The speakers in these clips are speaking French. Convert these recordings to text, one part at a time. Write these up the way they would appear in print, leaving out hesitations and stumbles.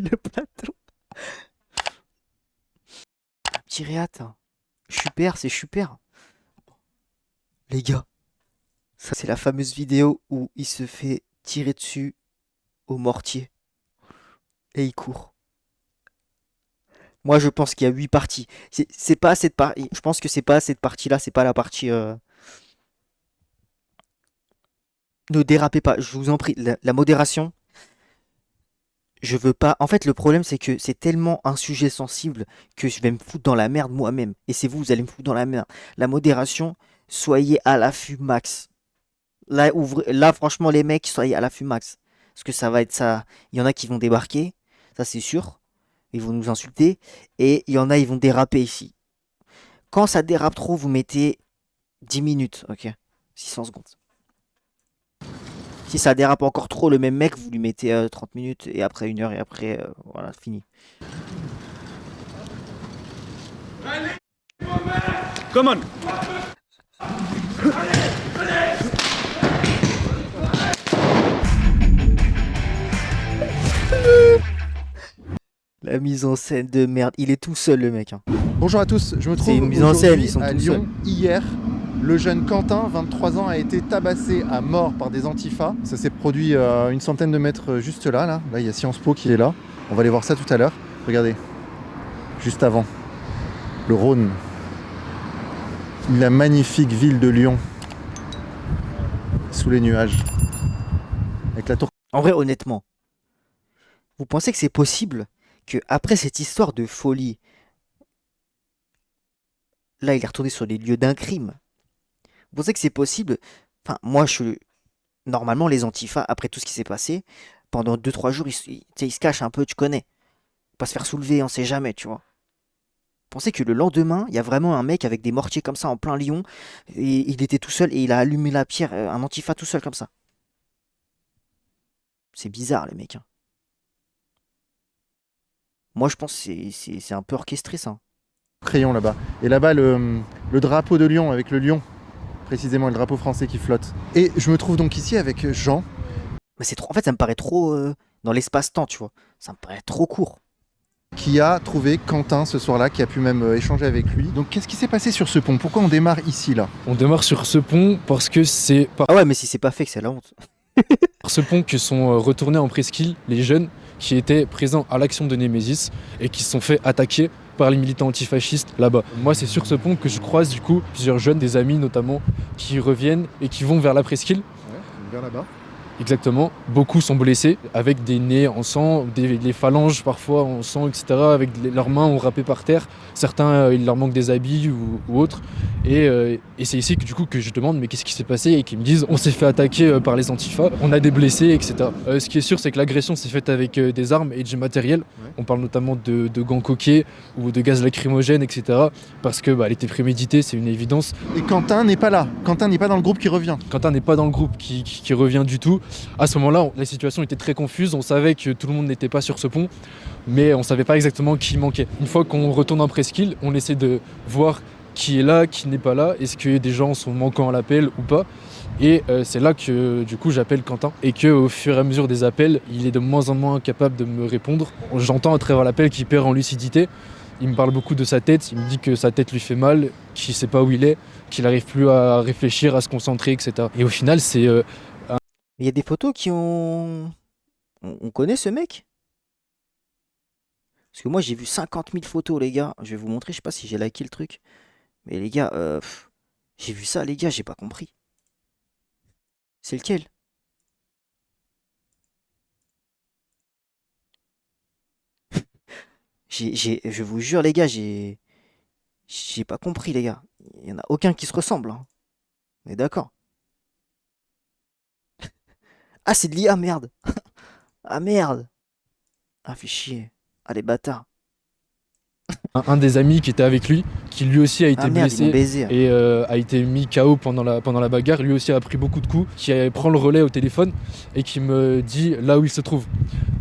Le plateau. Un petit réat. Hein. Super, c'est super. Les gars, ça c'est la fameuse vidéo où il se fait tirer dessus au mortier et il court. Moi je pense qu'il y a 8 parties. C'est pas cette partie. Je pense que c'est pas cette partie-là, c'est pas la partie. Ne dérapez pas, je vous en prie. La modération, je veux pas. En fait, le problème c'est que c'est tellement un sujet sensible que je vais me foutre dans la merde moi-même. Et c'est vous, vous allez me foutre dans la merde. La modération, soyez à l'affût max. Là, là, franchement, les mecs, soyez à l'affût max. Parce que ça va être ça. Il y en a qui vont débarquer, ça c'est sûr. Ils vont nous insulter. Et il y en a, ils vont déraper ici. Quand ça dérape trop, vous mettez 10 minutes, ok? 600 secondes. Si ça dérape encore trop, le même mec, vous lui mettez 30 minutes et après 1 heure et après, voilà, fini. Come on. La mise en scène de merde. Il est tout seul, le mec. Hein. Bonjour à tous, je me C'est trouve une mise en scène, ils aujourd'hui sont à tout seuls. Lyon. Hier, le jeune Quentin, 23 ans, a été tabassé à mort par des antifas. Ça s'est produit à une centaine de mètres juste là. Là, il y a Sciences Po qui est là. On va aller voir ça tout à l'heure. Regardez, juste avant, le Rhône. La magnifique ville de Lyon, sous les nuages, avec la tour. En vrai, honnêtement, vous pensez que c'est possible que après cette histoire de folie, là, il est retourné sur les lieux d'un crime. Vous pensez que c'est possible? Enfin, moi, normalement, les antifas, après tout ce qui s'est passé, pendant 2 3 jours, ils se cachent un peu, tu connais. Pas se faire soulever, on sait jamais, tu vois. Pensez que le lendemain, il y a vraiment un mec avec des mortiers comme ça en plein Lyon, et il était tout seul et il a allumé la pierre, un antifa tout seul comme ça. C'est bizarre, les mecs. Hein. Moi, je pense que c'est un peu orchestré, ça. Hein. Crayon là-bas. Et là-bas, le drapeau de Lyon, avec le lion, précisément, le drapeau français qui flotte. Et je me trouve donc ici avec Jean. Mais c'est trop. En fait, ça me paraît trop dans l'espace-temps, tu vois. Ça me paraît trop court. Qui a trouvé Quentin ce soir-là, qui a pu même échanger avec lui. Donc qu'est-ce qui s'est passé sur ce pont? Pourquoi on démarre ici là? On démarre sur ce pont parce que c'est par Ah ouais, mais si c'est pas fait, que c'est la honte. ce pont que sont retournés en presqu'île les jeunes qui étaient présents à l'action de Némésis et qui se sont fait attaquer par les militants antifascistes là-bas. Moi, c'est sur ce pont que je croise du coup plusieurs jeunes, des amis notamment, qui reviennent et qui vont vers la presqu'île. Ouais, vers là-bas. Exactement. Beaucoup sont blessés avec des nez en sang, les phalanges parfois en sang, etc. Avec leurs mains râpées par terre. Certains, il leur manque des habits ou autres. Et c'est ici que, du coup, que je demande mais qu'est-ce qui s'est passé et qu'ils me disent on s'est fait attaquer par les antifas, on a des blessés, etc. Ce qui est sûr, c'est que l'agression s'est faite avec des armes et du matériel. Ouais. On parle notamment de gants coquets ou de gaz lacrymogène, etc. Parce que elle était préméditée, c'est une évidence. Et Quentin n'est pas là. Quentin n'est pas dans le groupe qui revient. Quentin n'est pas dans le groupe qui revient du tout. À ce moment-là, la situation était très confuse. On savait que tout le monde n'était pas sur ce pont, mais on ne savait pas exactement qui manquait. Une fois qu'on retourne en presqu'île, on essaie de voir qui est là, qui n'est pas là. Est-ce que des gens sont manquants à l'appel ou pas? Et c'est là que du coup j'appelle Quentin et que au fur et à mesure des appels, il est de moins en moins capable de me répondre. J'entends à travers l'appel qu'il perd en lucidité. Il me parle beaucoup de sa tête, il me dit que sa tête lui fait mal, qu'il ne sait pas où il est, qu'il n'arrive plus à réfléchir, à se concentrer, etc. Et au final, c'est Il y a des photos qui ont. On connaît ce mec? Parce que moi, j'ai vu 50 000 photos, les gars. Je vais vous montrer, je sais pas si j'ai liké le truc. Mais les gars, j'ai vu ça, les gars, j'ai pas compris. C'est lequel? Je vous jure, les gars, j'ai pas compris, les gars. Il y en a aucun qui se ressemble. Hein. On est d'accord. Ah, c'est de l'IA, merde. Ah, merde. Ah, fait chier. Ah, les bâtards. un des amis qui était avec lui, qui lui aussi a Ah, été merde, ils m'ont blessé baisé. Hein. et a été mis KO pendant la bagarre. Lui aussi a pris beaucoup de coups, prend le relais au téléphone et qui me dit là où il se trouve.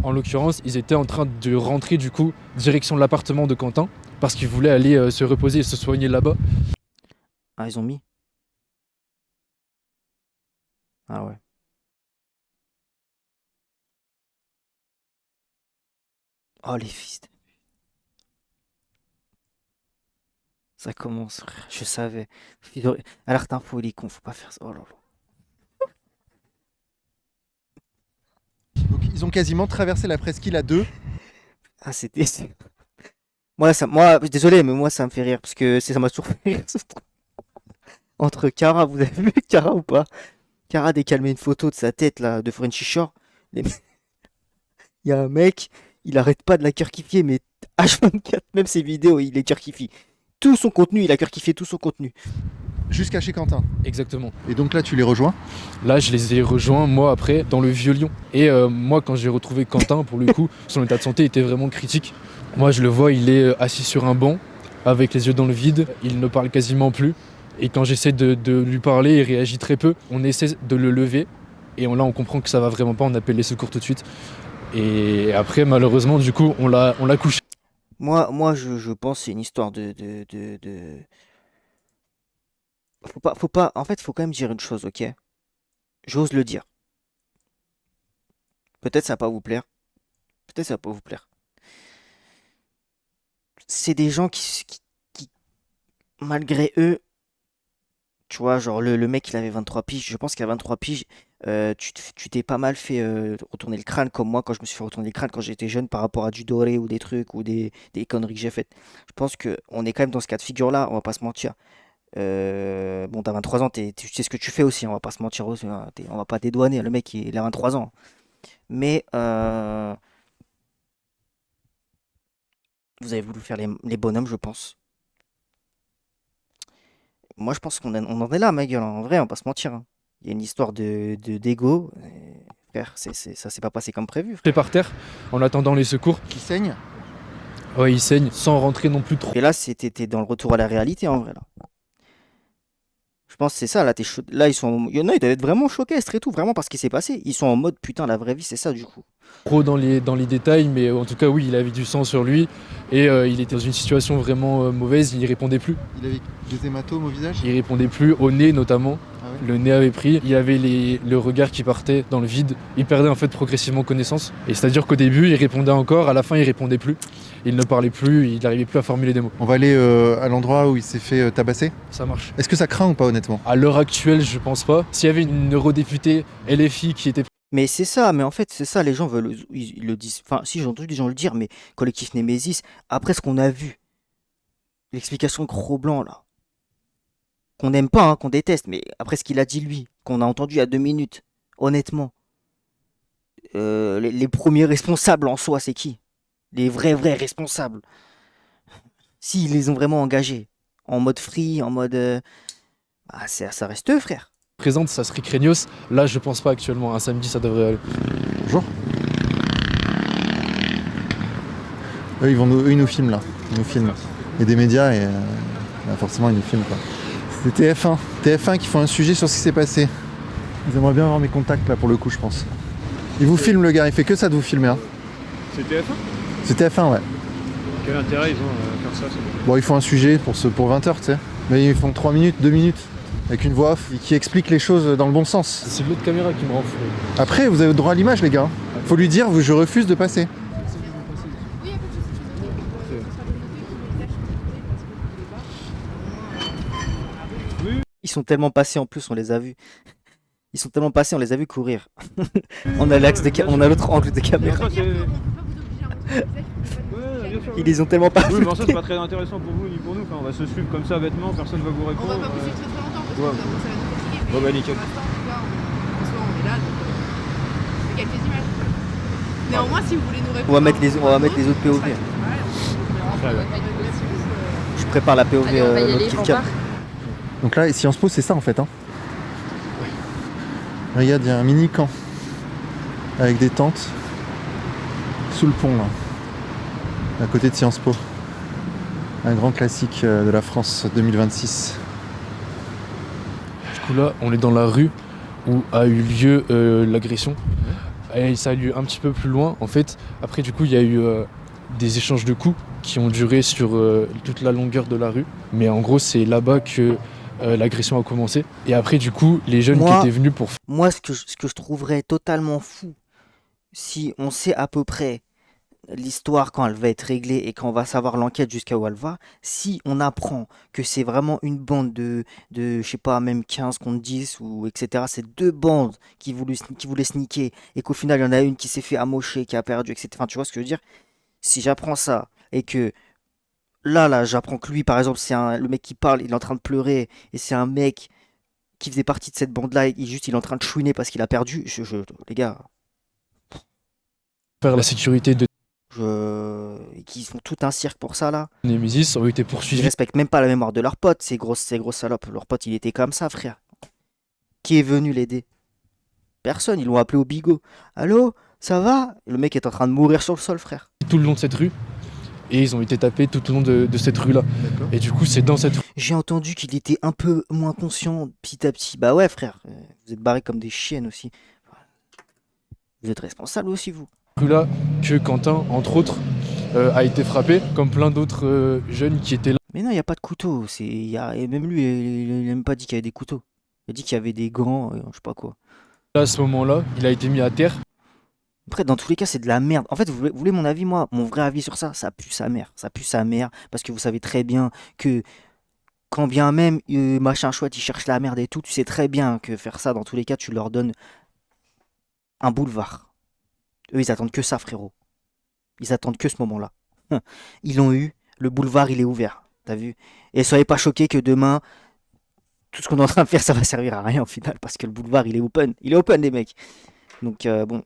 En l'occurrence, ils étaient en train de rentrer du coup direction de l'appartement de Quentin parce qu'ils voulaient aller se reposer et se soigner là-bas. Ah, ils ont mis. Ah, ouais. Oh, les fils. Ça commence, frère. Je savais. Alerte info, il est con, faut pas faire ça. Oh là là. Donc ils ont quasiment traversé la presqu'île à deux. Ah, c'était. Moi, désolé, mais moi, ça me fait rire parce que ça m'a toujours fait rire ce truc. Entre Kara, vous avez vu Kara ou pas? Kara décalmé une photo de sa tête là, de Frenchy Shore. Les- Il y a un mec, il arrête pas de la cœur-kiffier, mais H24, même ses vidéos, il les cœur-kiffie. Tout son contenu, il a cœur-kiffé tout son contenu. Jusqu'à chez Quentin. Exactement. Et donc là, tu les rejoins. Là, je les ai rejoints, moi, après, dans le Vieux-Lyon. Et moi, quand j'ai retrouvé Quentin, pour le coup, son état de santé était vraiment critique. Moi, je le vois, il est assis sur un banc, avec les yeux dans le vide. Il ne parle quasiment plus. Et quand j'essaie de lui parler, il réagit très peu. On essaie de le lever. Et là, on comprend que ça va vraiment pas. On appelle les secours tout de suite. Et après, malheureusement, du coup, on l'a couché. Moi, je pense que c'est une histoire Faut pas. En fait, faut quand même dire une chose, ok? J'ose le dire. Peut-être ça va pas vous plaire. Peut-être ça va pas vous plaire. C'est des gens qui, malgré eux, tu vois, genre le mec il avait 23 piges. Je pense qu'à 23 piges, tu t'es pas mal fait retourner le crâne comme moi quand je me suis fait retourner le crâne quand j'étais jeune par rapport à du doré ou des trucs ou des conneries que j'ai faites. Je pense que on est quand même dans ce cas de figure-là, on va pas se mentir. Bon, t'as 23 ans, tu sais ce que tu fais aussi, on va pas se mentir aussi, hein, on va pas dédouaner, le mec il a 23 ans. Mais vous avez voulu faire les bonhommes, je pense. Moi, je pense on en est là, ma gueule, hein. En vrai, on va pas se mentir, hein. Il y a une histoire d'ego. Frère, ça s'est pas passé comme prévu, J'étais frère. par terre, en attendant les secours. Qui saignent. Ouais, il saigne, sans rentrer non plus trop. Et là, t'es dans le retour à la réalité, en vrai, là. Je pense que c'est ça, là, là, il y en a, ils doivent être vraiment choqués, et tout, vraiment, parce qu'il s'est passé. Ils sont en mode, putain, la vraie vie, c'est ça, du coup. Trop dans les détails, mais en tout cas, oui, il avait du sang sur lui et il était dans une situation vraiment mauvaise. Il répondait plus. Il avait des hématomes au visage. Il répondait plus, au nez notamment. Ah ouais. Le nez avait pris. Il avait le regard qui partait dans le vide. Il perdait en fait progressivement connaissance. Et c'est-à-dire qu'au début, il répondait encore. À la fin, il répondait plus. Il ne parlait plus. Il n'arrivait plus à formuler des mots. On va aller à l'endroit où il s'est fait tabasser. Ça marche. Est-ce que ça craint ou pas, honnêtement? À l'heure actuelle, je pense pas. S'il y avait une eurodéputée LFI qui était Mais c'est ça, mais en fait, c'est ça, les gens veulent, ils le disent. Enfin, si, j'ai entendu des gens le dire, mais collectif Némésis, après ce qu'on a vu, l'explication de Gros Blanc, là, qu'on n'aime pas, hein, qu'on déteste, mais après ce qu'il a dit lui, qu'on a entendu il y a 2 minutes, honnêtement, les premiers responsables en soi, c'est qui? Les vrais responsables. S'ils les ont vraiment engagés, en mode free, en mode. Bah, ça reste eux, frère. présente, ça serait craignos. Là, je pense pas actuellement. Un samedi, ça devrait aller. Bonjour. Eux, ils nous filment là. Ils nous filment. Il y a des médias et forcément, ils nous filment quoi. C'était TF1. TF1 qui font un sujet sur ce qui s'est passé. Ils aimeraient bien avoir mes contacts là pour le coup, je pense. Il vous filme le gars, il fait que ça de vous filmer. Hein. C'est TF1? C'est TF1, ouais. Quel intérêt ils ont à faire ça? Bon, ils font un sujet pour 20h, tu sais. Mais ils font 3 minutes, 2 minutes. Avec une voix off qui explique les choses dans le bon sens. C'est l'autre caméra qui me rend fou. Après, vous avez le droit à l'image, les gars. Faut lui dire, je refuse de passer. Ils sont tellement passés en plus, on les a vus. Ils sont tellement passés, on les a vus courir. On a on a l'autre angle de caméra. Ouais, bien sûr. Ils les ont tellement pas Oui, vus. mais ça c'est pas très intéressant pour vous ni pour nous. Enfin, on va se suivre comme ça bêtement, personne va vous On répondre. va pas vous suivre très longtemps parce que Ouais. ça va nous fatiguer. Bon, bah, nickel. Pour l'instant, en tout cas, en soi, on est là, donc on fait quelques images. Néanmoins, si vous voulez nous répondre. On va mettre les autres POV. Très bien. Je prépare la POV Allez, on va y aller, Kill on Cam. part. Donc là, Sciences Po, c'est ça en fait. Hein. Regarde, il y a un mini camp avec des tentes sous le pont là, à côté de Sciences Po. Un grand classique de la France 2026. Du coup, là, on est dans la rue où a eu lieu l'agression. Et ça a eu lieu un petit peu plus loin. En fait, après, du coup, il y a eu des échanges de coups qui ont duré sur toute la longueur de la rue. Mais en gros, c'est là-bas que l'agression a commencé. Et après, du coup, les jeunes Moi- qui étaient venus pour Moi, ce que je trouverais totalement fou, si on sait à peu près l'histoire, quand elle va être réglée et quand on va savoir l'enquête jusqu'à où elle va, si on apprend que c'est vraiment une bande je sais pas, même 15 contre 10 ou etc., c'est deux bandes qui voulaient sneaker et qu'au final, il y en a une qui s'est fait amocher, qui a perdu, etc. Enfin, tu vois ce que je veux dire? Si j'apprends ça et que là, j'apprends que lui, par exemple, le mec qui parle, il est en train de pleurer et c'est un mec qui faisait partie de cette bande-là, il est en train de chouiner parce qu'il a perdu, les gars, Faire la sécurité de qui font tout un cirque pour ça là. Nemesis ont été Ils poursuivis. respectent même pas la mémoire de leur pote, ces grosses salopes. Leur pote, il était comme ça, frère. Qui est venu l'aider? Personne, ils l'ont appelé au bigot. Allô, ça va? Le mec est en train de mourir sur le sol, frère. Tout le long de cette rue et ils ont été tapés tout au long de cette rue là. D'accord. Et du coup c'est dans cette J'ai entendu qu'il était un peu moins conscient petit à petit. Bah ouais, frère, vous êtes barrés comme des chiennes aussi. Vous êtes responsables aussi, vous. rue là que Quentin entre autres a été frappé comme plein d'autres jeunes qui étaient là. Mais non, il n'y a pas de couteau. Et même lui, il n'a même pas dit qu'il y avait des couteaux. Il a dit qu'il y avait des gants, je sais pas quoi. Là, à ce moment-là, il a été mis à terre. Après, dans tous les cas, c'est de la merde. En fait, vous voulez mon avis, moi? Mon vrai avis sur ça, ça pue sa mère. Ça pue sa mère, parce que vous savez très bien que quand bien même machin chouette, il cherche la merde et tout, tu sais très bien que faire ça, dans tous les cas, tu leur donnes un boulevard. Eux, ils attendent que ça, frérot. Ils attendent que ce moment-là. Ils l'ont eu, le boulevard, il est ouvert. T'as vu? Et soyez pas choqués que demain, tout ce qu'on est en train de faire, ça va servir à rien au final, parce que le boulevard, il est open. Il est open, les mecs. Donc, bon,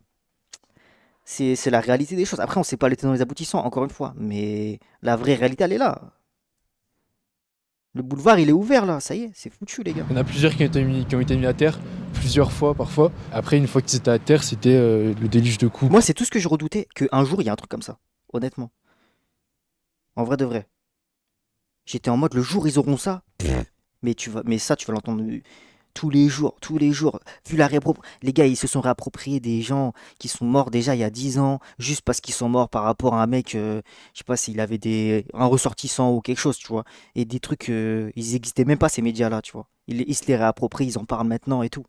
c'est la réalité des choses. Après, on sait pas les tenants et les aboutissants, encore une fois, mais la vraie réalité, elle est là. Le boulevard, il est ouvert, là. Ça y est, c'est foutu, les gars. Il y en a plusieurs qui ont été mis à terre, plusieurs fois parfois. Après, une fois qu'ils étaient à terre, c'était le déluge de coups. Moi, c'est tout ce que je redoutais, qu'un jour, il y a un truc comme ça. Honnêtement. En vrai de vrai. J'étais en mode, le jour, ils auront ça. Mais ça, tu vas l'entendre tous les jours, tous les jours. Vu les gars, ils se sont réappropriés des gens qui sont morts déjà il y a 10 ans, juste parce qu'ils sont morts par rapport à un mec, je sais pas s'il avait un ressortissant ou quelque chose, tu vois. Et des trucs, ils existaient même pas, ces médias-là, tu vois. Ils se les réapproprient, ils en parlent maintenant et tout.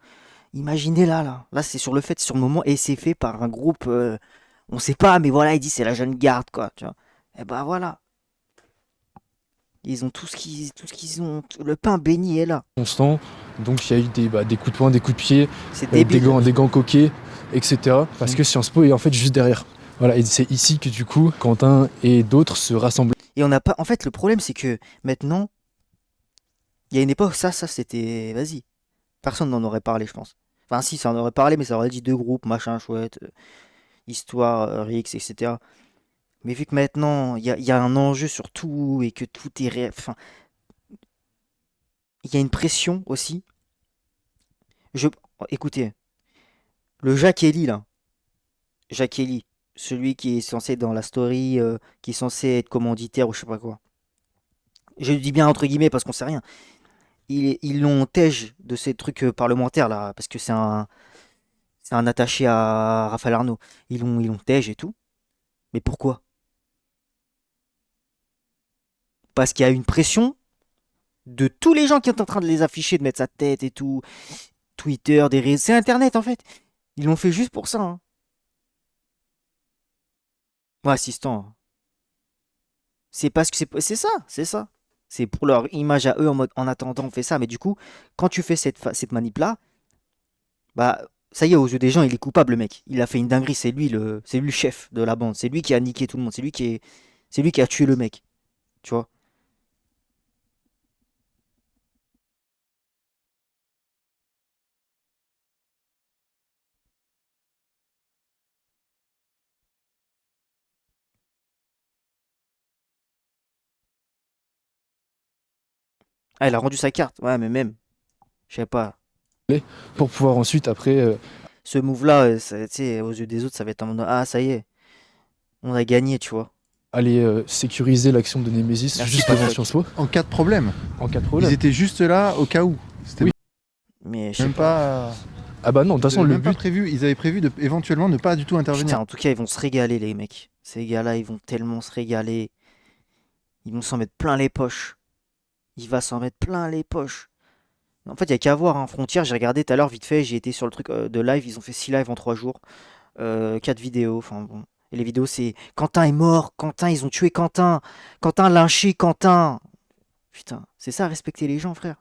Imaginez là. Là, c'est sur le fait, sur le moment, et c'est fait par un groupe, on sait pas, mais voilà, il dit c'est la jeune garde, quoi, tu vois. Et bah voilà. Ils ont tout ce qu'ils ont. Le pain béni est là. Constant. Donc il y a eu des coups de poing, des coups de pied, C'est des débile. gants coquets, etc. Parce que Sciences Po est en fait juste derrière. Voilà, et c'est ici que du coup, Quentin et d'autres se rassemblent. Et on n'a pas. En fait, le problème, c'est que maintenant, il y a une époque, ça, c'était. Vas-y. Personne n'en aurait parlé, je pense. Enfin, si, ça en aurait parlé, mais ça aurait dit deux groupes, machin, chouette, histoire, Rix, etc. Mais vu que maintenant, il y a un enjeu sur tout et que tout est. Enfin, il y a une pression aussi. Je... Écoutez, le Jacques Ellie, là. Jacques Ellie, celui qui est censé être dans la story, qui est censé être commanditaire ou je sais pas quoi. Je dis bien entre guillemets parce qu'on sait rien. Ils l'ont tège de ces trucs parlementaires là, parce que c'est un attaché à Raphaël Arnaud. Ils l'ont tège et tout. Mais pourquoi? Parce qu'il y a une pression de tous les gens qui sont en train de les afficher, de mettre sa tête et tout. Twitter, des réseaux. C'est Internet en fait. Ils l'ont fait juste pour ça. Hein. Moi, assistant. C'est parce que c'est ça, c'est ça. C'est pour leur image à eux en mode en attendant on fait ça. Mais du coup, quand tu fais cette manip là, bah ça y est, aux yeux des gens, il est coupable le mec. Il a fait une dinguerie, c'est lui le chef de la bande. C'est lui qui a niqué tout le monde. C'est lui qui a tué le mec. Tu vois? Ah, il a rendu sa carte. Ouais, mais même, je sais pas. Pour pouvoir ensuite, après, Ce move là, tu sais, aux yeux des autres, ça va être en mode ah ça y est, on a gagné, tu vois. aller sécuriser l'action de Nemesis Merci, juste devant Patrick. Sciences Po, En cas de problème. en cas de Ils problème. étaient juste là au cas où. C'était Oui. Mais je sais même pas. Ah bah non, de toute Ils façon, avaient le même pas but, prévu. Ils avaient prévu de éventuellement ne pas du tout intervenir. Putain, en tout cas, ils vont se régaler, les mecs. Ces gars-là, ils vont tellement se régaler. Ils vont s'en mettre plein les poches. Il va s'en mettre plein les poches. En fait, il y a qu'à voir, hein. Frontière, j'ai regardé tout à l'heure vite fait, j'ai été sur le truc de live, ils ont fait 6 lives en 3 jours, 4 vidéos, enfin bon. Et les vidéos, c'est Quentin est mort, Quentin, ils ont tué Quentin, Quentin lynché Quentin. Putain, c'est ça, respecter les gens, frère.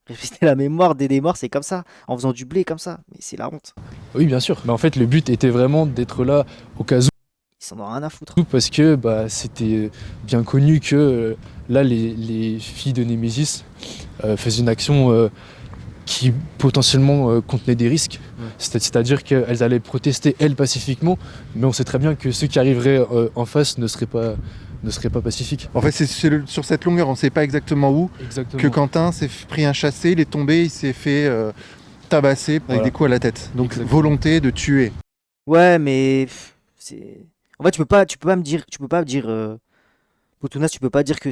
Respecter la mémoire des morts, c'est comme ça, en faisant du blé comme ça. Mais c'est la honte. Oui, bien sûr. Mais en fait, le but était vraiment d'être là au cas Ils s'en ont rien à foutre. où, parce que bah, c'était bien connu que là, les filles de Némésis faisaient une action qui potentiellement contenait des risques. Ouais. C'est-à-dire qu'elles allaient protester, elles, pacifiquement, mais on sait très bien que ceux qui arriveraient en face ne seraient pas pacifiques. En fait, sur cette longueur, on ne sait pas exactement où, Exactement. que Quentin s'est pris un chassé, il est tombé, il s'est fait tabasser avec Voilà. des coups à la tête. Donc Exactement. volonté de tuer. Ouais, mais c'est. En fait, tu peux pas me dire, Boutounas, tu peux pas dire que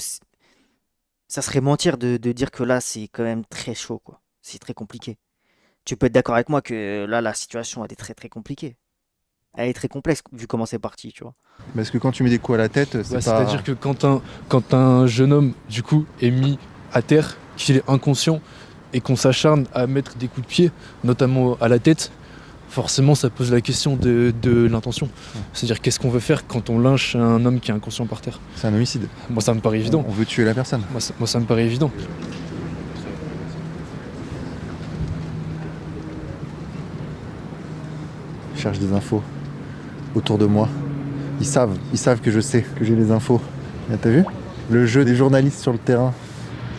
ça serait mentir de dire que là, c'est quand même très chaud, quoi. C'est très compliqué. Tu peux être d'accord avec moi que là, la situation, elle est très très compliquée. Elle est très complexe vu comment c'est parti, tu vois. Parce que quand tu mets des coups à la tête, c'est Ouais, pas... c'est-à-dire que quand un jeune homme, du coup, est mis à terre, qu'il est inconscient et qu'on s'acharne à mettre des coups de pied, notamment à la tête, forcément, ça pose la question de l'intention. C'est-à-dire, qu'est-ce qu'on veut faire quand on lynche un homme qui est inconscient par terre? C'est un homicide. Moi, ça me paraît évident. On veut tuer la personne. Moi, ça me paraît évident. Je cherche des infos autour de moi. Ils savent que je sais, que j'ai les infos. Là, t'as vu? Le jeu des journalistes sur le terrain.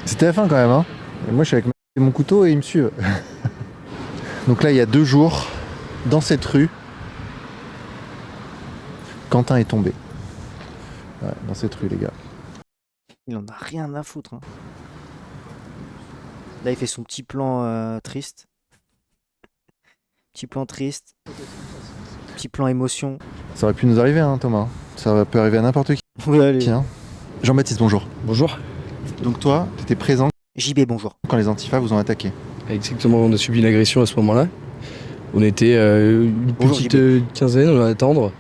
C'est TF1 quand même, hein. Et moi, je suis avec mon couteau et ils me suivent. Donc là, il y a 2 jours, dans cette rue, Quentin est tombé. Ouais, dans cette rue, les gars. Il en a rien à foutre, hein. Là, il fait son petit plan triste. Petit plan triste. Petit plan émotion. Ça aurait pu nous arriver, hein, Thomas. Ça peut arriver à n'importe qui. Ouais, allez. Hein. Jean-Baptiste, bonjour. Bonjour. Donc toi, tu étais présent JB, bonjour. quand les antifas vous ont attaqué. Exactement, on a subi une agression à ce moment-là. On était une Bonjour, petite JB. quinzaine, on va attendre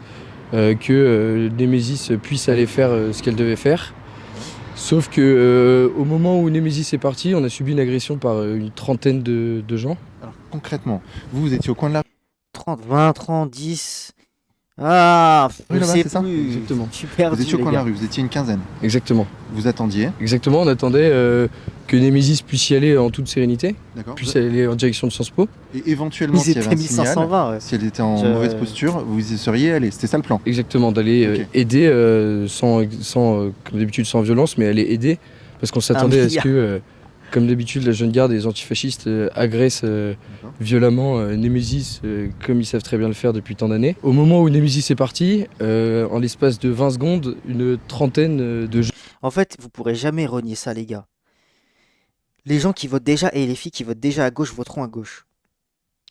que Némésis puisse aller faire ce qu'elle devait faire. Sauf que au moment où Némésis est parti, on a subi une agression par une trentaine de gens. Alors concrètement, vous étiez au coin de la 30, 20, 30, 10. Ah, Oui, je là-bas, sais c'est ça plus. Exactement. Je suis perdu, Vous étiez au les coin de la gars. rue, vous étiez une quinzaine. Exactement. Vous attendiez, Exactement, on attendait que Némésis puisse y aller en toute sérénité, d'accord. puisse aller en direction de Sciences Po. Et éventuellement, Ils s'il y avait étaient un signal, 1520, ouais. si elle était en Je- mauvaise posture, vous y seriez allé. C'était ça le plan. Exactement, d'aller Ok. aider comme d'habitude sans violence, mais aller aider parce qu'on s'attendait à ce milliard. que, comme d'habitude, la jeune garde et les antifascistes agressent violemment Némésis comme ils savent très bien le faire depuis tant d'années. Au moment où Némésis est parti, en l'espace de 20 secondes, une trentaine de gens. En fait, vous pourrez jamais renier ça, les gars. Les gens qui votent déjà et les filles qui votent déjà à gauche voteront à gauche.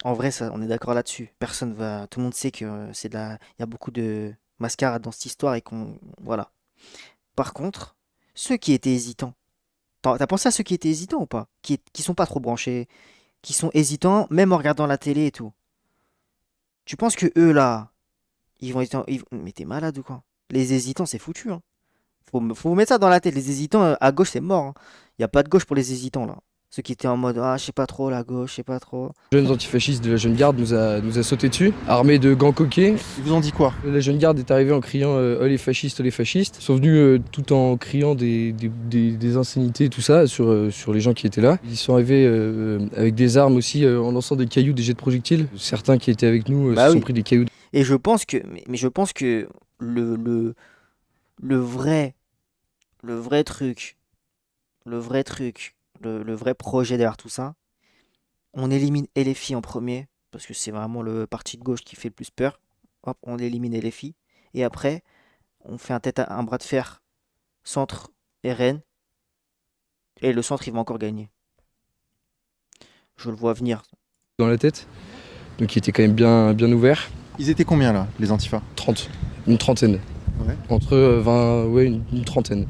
En vrai, ça, on est d'accord là-dessus. Personne va. Tout le monde sait que il y a beaucoup de mascarade dans cette histoire et qu'on. Voilà. Par contre, ceux qui étaient hésitants. T'as pensé à ceux qui étaient hésitants ou pas? Qui sont pas trop branchés, qui sont hésitants, même en regardant la télé et tout. Tu penses que eux là, ils vont être. Mais t'es malade ou quoi? Les hésitants, c'est foutu, hein. Faut vous mettre ça dans la tête. Les hésitants, à gauche, c'est mort, hein. Il n'y a pas de gauche pour les hésitants, là. Ceux qui étaient en mode, ah, je sais pas trop, la gauche, je sais pas trop. Jeunes antifascistes de la jeune garde nous a sauté dessus, armés de gants coquets. Ils vous ont dit quoi? La jeune garde est arrivée en criant oh les fascistes, oh les fascistes. Ils sont venus tout en criant des insanités et tout ça sur les gens qui étaient là. Ils sont arrivés avec des armes aussi en lançant des cailloux, des jets de projectiles. Certains qui étaient avec nous Bah se sont oui. pris des cailloux. Et je pense que, mais je pense que le vrai truc, le vrai projet derrière tout ça, on élimine LFI en premier, parce que c'est vraiment le parti de gauche qui fait le plus peur. Hop, on élimine LFI. Et après, on fait un bras de fer centre RN. Et le centre, il va encore gagner. Je le vois venir. Dans la tête, donc qui était quand même bien ouvert. Ils étaient combien là, les antifas? 30, une trentaine. Ouais. Entre 20, ouais, une trentaine.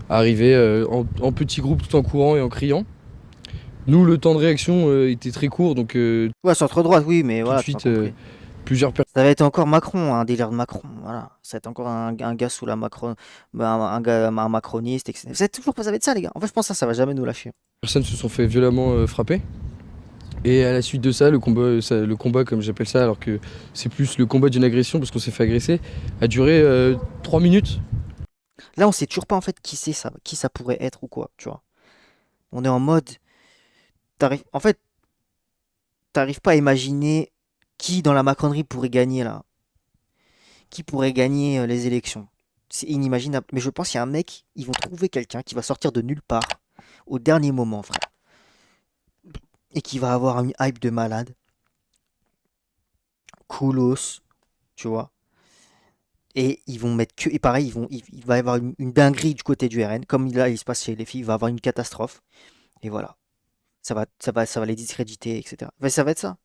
Arrivés en petits groupes tout en courant et en criant. Nous, le temps de réaction était très court, donc Ouais, centre droite, oui, mais tout voilà. de tu m'as suite, compris. plusieurs personnes. Ça va être encore Macron, un délire de Macron. Voilà. Ça va être encore un gars sous la Macron. Un macroniste, etc. Ça va être ça, les gars. En fait, je pense que ça va jamais nous lâcher. Personnes se sont fait violemment frapper. Et à la suite de ça, le combat comme j'appelle ça, alors que c'est plus le combat d'une agression parce qu'on s'est fait agresser, a duré 3 minutes. Là, on sait toujours pas en fait qui ça pourrait être ou quoi, tu vois. On est en mode, en fait, t'arrives pas à imaginer qui dans la Macronerie pourrait gagner là, qui pourrait gagner les élections. C'est inimaginable. Mais je pense qu'il y a un mec, ils vont trouver quelqu'un qui va sortir de nulle part au dernier moment, frère, et qui va avoir une hype de malade, coolos, tu vois. Et ils vont mettre que. Et pareil, il va y avoir une dinguerie du côté du RN. Comme là, il se passe chez les filles, il va y avoir une catastrophe. Et voilà. Ça va les discréditer, etc. Mais ça va être ça.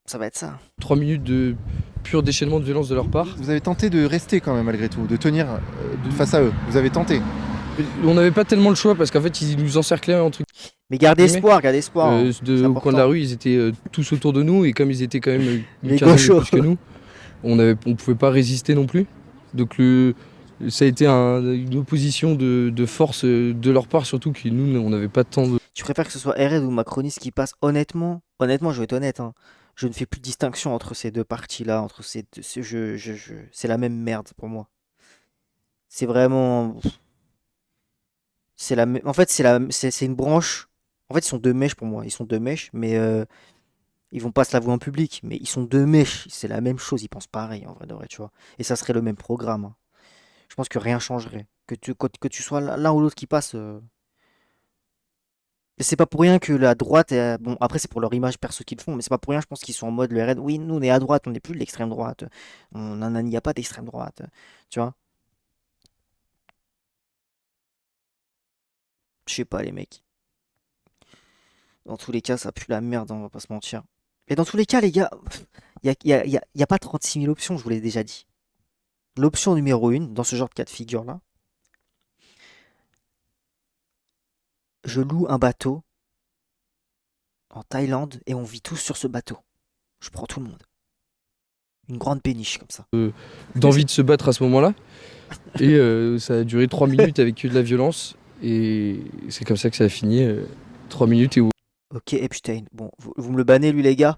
Ça va être ça. 3 minutes de pur déchaînement de violence de leur part. Vous avez tenté de rester quand même malgré tout, de tenir face à eux. Vous avez tenté. On n'avait pas tellement le choix parce qu'en fait ils nous encerclaient en truc. Mais gardez espoir, gardez espoir. Hein. Au coin important. de la rue, ils étaient tous autour de nous et comme ils étaient quand même une Les quinzaine de gauchos. plus que nous, on pouvait pas résister non plus. Donc ça a été une opposition de force de leur part, surtout que nous on n'avait pas de temps de. Tu préfères que ce soit RN ou macroniste qui passe honnêtement, je vais être honnête, hein, je ne fais plus de distinction entre ces deux partis-là, entre ces deux, c'est la même merde pour moi. C'est vraiment, en fait c'est une branche. En fait ils sont deux mèches pour moi, ils sont deux mèches, mais ils vont pas se l'avouer en public, mais ils sont deux mèches, c'est la même chose, ils pensent pareil en vrai de vrai, tu vois. Et ça serait le même programme. Hein. Je pense que rien changerait, que tu sois l'un ou l'autre qui passe. Et c'est pas pour rien que la droite bon, après, c'est pour leur image perso qu'ils font, mais c'est pas pour rien, je pense qu'ils sont en mode le RN. Oui, nous, on est à droite, on n'est plus de l'extrême droite. Il n'y a pas d'extrême droite. Tu vois? Je sais pas, les mecs. Dans tous les cas, ça pue la merde, hein, on va pas se mentir. Et dans tous les cas, les gars, y a pas 36 000 options, je vous l'ai déjà dit. L'option numéro 1, dans ce genre de cas de figure-là, je loue un bateau en Thaïlande et on vit tous sur ce bateau. Je prends tout le monde. Une grande péniche comme ça. D'envie de se battre à ce moment-là. Et ça a duré 3 minutes avec que de la violence. Et c'est comme ça que ça a fini. 3 minutes et où. Ok, Epstein. Bon, vous me le bannez, lui, les gars?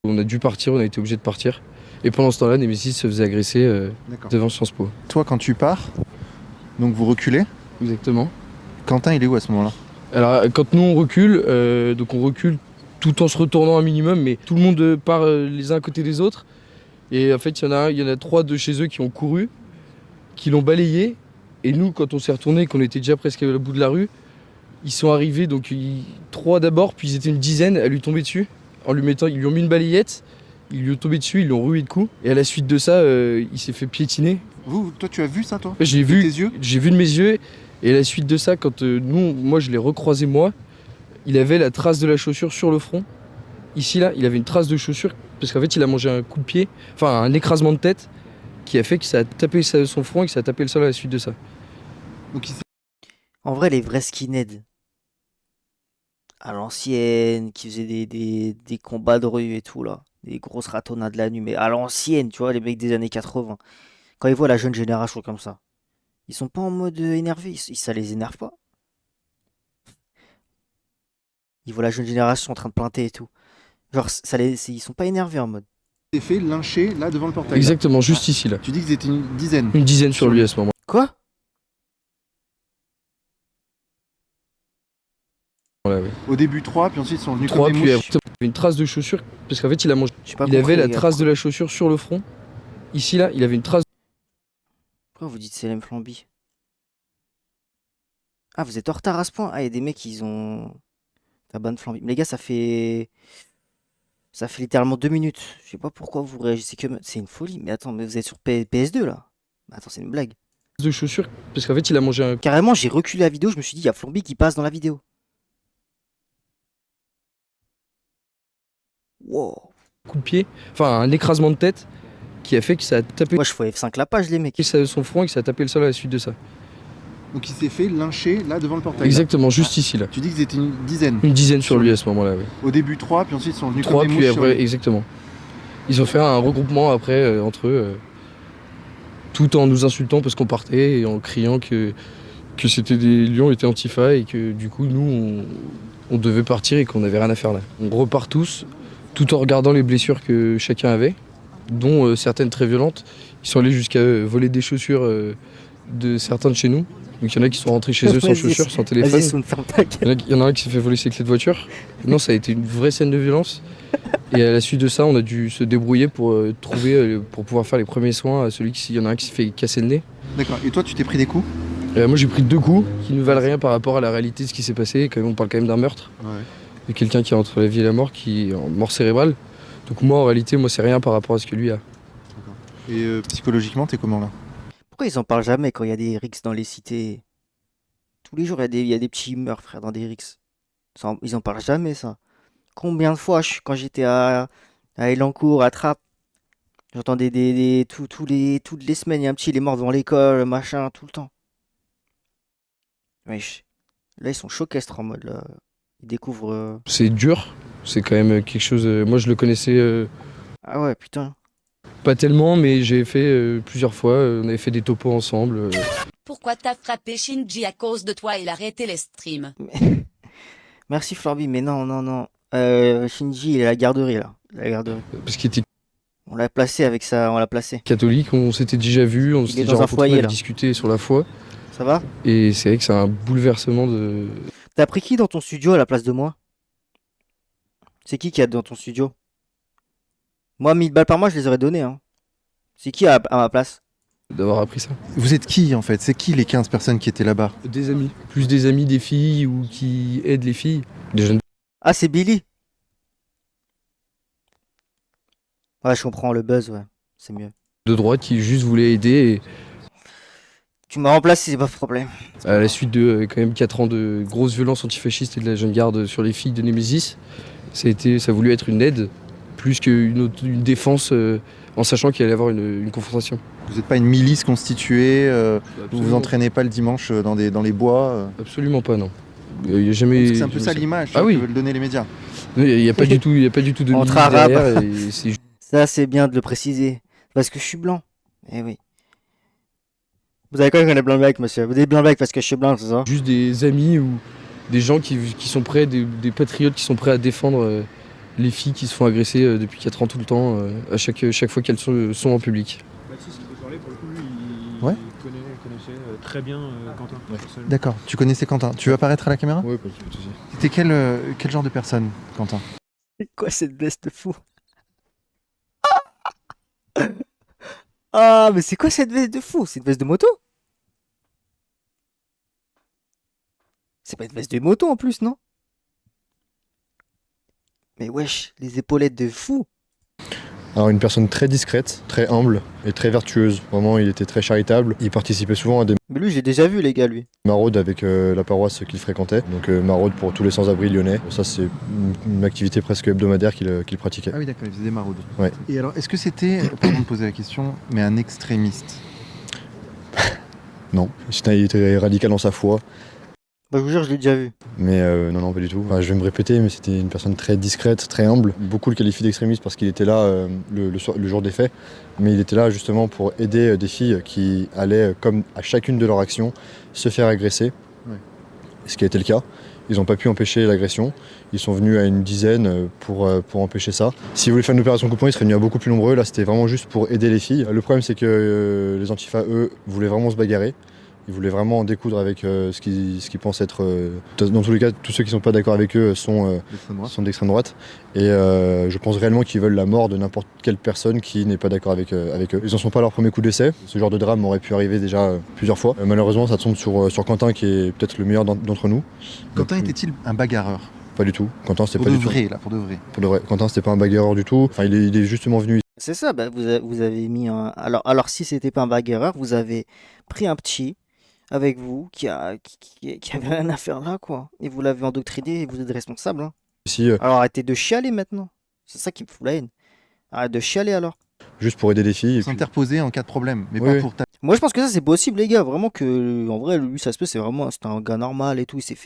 On a dû partir, on a été obligé de partir. Et pendant ce temps-là, Nemesis se faisait agresser D'accord. devant Sciences Po. Toi, quand tu pars, donc vous reculez. Exactement. Quentin, il est où à ce moment-là? Alors quand nous on recule, donc on recule tout en se retournant un minimum, mais tout le monde part les uns à côté des autres. Et en fait, il y en a 3 de chez eux qui ont couru, qui l'ont balayé. Et nous, quand on s'est retourné, qu'on était déjà presque au bout de la rue, ils sont arrivés, donc 3 d'abord, puis ils étaient une dizaine à lui tomber dessus. Ils lui ont mis une balayette, ils lui ont tombé dessus, ils l'ont rué de coups. Et à la suite de ça, il s'est fait piétiner. Toi, tu as vu ça, toi? J'ai De vu, tes yeux? j'ai vu de mes yeux. Et à la suite de ça, quand moi je l'ai recroisé moi, il avait la trace de la chaussure sur le front. Ici là, il avait une trace de chaussure parce qu'en fait il a mangé un coup de pied, enfin un écrasement de tête qui a fait que ça a tapé son front et que ça a tapé le sol à la suite de ça. Donc, En vrai, les vrais skinheads à l'ancienne, qui faisaient des combats de rue et tout, là, des grosses ratonnades de la nuit, mais à l'ancienne, tu vois, les mecs des années 80, quand ils voient la jeune génération comme ça, ils sont pas en mode énervé, ça les énerve pas. Ils voient la jeune génération en train de planter et tout. Genre, ils sont pas énervés en mode. t'es fait lyncher là devant le portail. Là. Exactement, juste ici là. Tu dis qu'ils étaient une dizaine. Une dizaine sur lui à ce moment. Quoi? Voilà, ouais. Au début 3, puis ensuite ils sont venus 3, comme des puis mouches. après, il avait une trace de chaussure parce qu'en fait il a mangé. J'ai pas Il compris, avait la les gars. trace de la chaussure sur le front. Ici là, il avait une trace. Pourquoi vous dites Célène Flamby? Ah, vous êtes en retard à ce point? Ah, il y a des mecs, ils ont la bonne Flamby. Mais les gars, ça fait littéralement 2 minutes. Je sais pas pourquoi vous réagissez que. C'est une folie. Mais attends, mais vous êtes sur PS2 là? Mais attends, c'est une blague. de chaussure parce qu'en fait il a mangé un Carrément, j'ai reculé la vidéo, je me suis dit, il y a Flamby qui passe dans la vidéo. Wow. coup de pied, enfin un écrasement de tête qui a fait que ça a tapé Moi, je fais F5 la page, les mecs. son front et que ça a tapé le sol à la suite de ça. Donc il s'est fait lyncher là devant le portail. Là. Exactement, juste ici là. Tu dis qu'ils étaient une dizaine. Une dizaine sur lui à ce moment-là, oui. Au début 3, puis ensuite ils sont venus 3, comme des puis mouches. après, exactement. Ils ont fait un regroupement après entre eux. tout en nous insultant parce qu'on partait et en criant que c'était des lions étaient Antifa et que du coup nous on devait partir et qu'on n'avait rien à faire là. On repart tous, tout en regardant les blessures que chacun avait, dont certaines très violentes. Ils sont allés jusqu'à voler des chaussures de certains de chez nous. Donc il y en a qui sont rentrés chez eux sans Vas-y, chaussures, sans Vas-y, téléphone. Soun, ferme ta gueule. Il y en a un qui s'est fait voler ses clés de voiture. Non, ça a été une vraie scène de violence. Et à la suite de ça, on a dû se débrouiller pour pour pouvoir faire les premiers soins à celui qui, il y en a un qui s'est fait casser le nez. D'accord. Et toi, tu t'es pris des coups? Moi, j'ai pris 2 coups qui ne valent rien par rapport à la réalité de ce qui s'est passé. On parle quand même d'un meurtre. Ouais. De quelqu'un qui est entre la vie et la mort, qui est en mort cérébrale. Donc moi, en réalité, c'est rien par rapport à ce que lui a. Et psychologiquement, t'es comment là? Pourquoi ils en parlent jamais quand il y a des rixes dans les cités? Tous les jours, il y a des petits meurtres, frère, dans des rixes. Ils en parlent jamais, ça. Combien de fois, quand j'étais à Elancourt, à Trappes, j'entendais toutes les semaines, il y a un petit, il est mort devant l'école, machin, tout le temps. Wesh. Là, ils sont choquestres en mode, là. Ils découvrent. C'est dur. C'est quand même quelque chose. Moi, je le connaissais Ah ouais, putain. pas tellement, mais j'ai fait plusieurs fois. On avait fait des topos ensemble. Pourquoi t'as frappé Shinji à cause de toi? Il a arrêté les streams. Merci Florby, mais non, non, non. Shinji, il est à la garderie, là. La garderie. Parce qu'il était On l'a placé avec ça, on l'a placé. catholique, on s'était déjà vu, on s'était est déjà dans un rencontrés, foyer, on avait là. discuté sur la foi. Ça va? Et c'est vrai que c'est un bouleversement de. T'as pris qui dans ton studio à la place de moi? C'est qui a dans ton studio? Moi, 1000 balles par mois, je les aurais donné, hein. C'est qui à ma place? D'avoir appris ça. Vous êtes qui en fait? C'est qui les 15 personnes qui étaient là-bas? Des amis. Plus des amis des filles ou qui aident les filles. Des jeunes Ah, c'est Billy. Ouais, je comprends le buzz, ouais. C'est mieux. de droite qui juste voulaient aider. Et Tu m'as remplacé, c'est pas de problème. à la suite de quand même 4 ans de grosses violences antifascistes et de la jeune garde sur les filles de Némésis, ça a voulu être une aide plus qu'une défense en sachant qu'il allait y avoir une confrontation. Vous n'êtes pas une milice constituée, vous vous entraînez pas le dimanche dans les bois Absolument pas, non. Il y a jamais. Parce que c'est un peu ça l'image Ah oui. que veulent donner les médias. Il n'y a pas du tout, de Entre milice arabes. derrière. Et c'est Ça, c'est bien de le préciser. Parce que je suis blanc. Eh oui. Vous avez quoi qu'on est blanc-bec, monsieur? Vous êtes blanc-bec parce que je suis blanc, c'est ça? juste des amis ou des gens qui sont prêts, des patriotes qui sont prêts à défendre les filles qui se font agresser depuis 4 ans tout le temps, à chaque fois qu'elles sont en public. Baptiste, il peut parler pour le coup, lui, Ouais. il connaissait très bien Quentin. personnellement. D'accord, tu connaissais Quentin. Tu veux apparaître à la caméra? Ouais, pas de souci. C'était quel genre de personne, Quentin? C'est quoi cette veste de fou? Ah, mais c'est quoi cette veste de fou? C'est une veste de moto? C'est pas une veste de moto en plus, non? Mais wesh, les épaulettes de fou. Alors une personne très discrète, très humble et très vertueuse. Vraiment, il était très charitable. Il participait souvent à des Mais lui, j'ai déjà vu, les gars, lui. maraudes avec la paroisse qu'il fréquentait. Donc maraudes pour tous les sans-abri lyonnais. Ça, c'est une activité presque hebdomadaire qu'il pratiquait. Ah oui, d'accord, il faisait des maraudes. Ouais. Et alors, est-ce que c'était, pardon de poser la question, mais un extrémiste? Non, sinon il était radical dans sa foi. Bah, je vous jure, je l'ai déjà vu. Mais non, pas du tout. Enfin, je vais me répéter, mais c'était une personne très discrète, très humble. Beaucoup le qualifient d'extrémiste parce qu'il était là le jour des faits. Mais il était là justement pour aider des filles qui allaient, comme à chacune de leurs actions, se faire agresser. Ouais. Ce qui a été le cas. Ils n'ont pas pu empêcher l'agression. Ils sont venus à une dizaine pour empêcher ça. S'ils voulaient faire une opération coup de poing, ils seraient venus à beaucoup plus nombreux. Là, c'était vraiment juste pour aider les filles. Le problème, c'est que les Antifa, eux, voulaient vraiment se bagarrer. Ils voulaient vraiment en découdre avec ce qu'ils pensent être... dans tous les cas, tous ceux qui ne sont pas d'accord avec eux sont d'extrême droite. Et je pense réellement qu'ils veulent la mort de n'importe quelle personne qui n'est pas d'accord avec eux. Ils n'en sont pas à leur premier coup d'essai. Ce genre de drame aurait pu arriver déjà plusieurs fois. Malheureusement, ça tombe sur Quentin, qui est peut-être le meilleur d'entre nous. Quentin Donc, était-il un bagarreur? Pas du tout. Quentin, c'était Pour pas de du tout. vrai, là, pour de vrai. Pour de vrai. Quentin, c'était pas un bagarreur du tout. Enfin, il est justement venu. C'est ça, bah, vous avez mis un... Alors si c'était pas un bagarreur, vous avez pris un petit avec vous qui avait rien à faire là, quoi. Et vous l'avez endoctriné et vous êtes responsable, hein. Ici, Alors arrêtez de chialer maintenant. C'est ça qui me fout la haine. Arrête de chialer alors. juste pour aider les filles. Et puis, S'interposer en cas de problème, mais Oui, pas oui. pour taper. Moi je pense que ça c'est possible les gars, vraiment que en vrai lui ça se peut, c'est un gars normal et tout, il s'est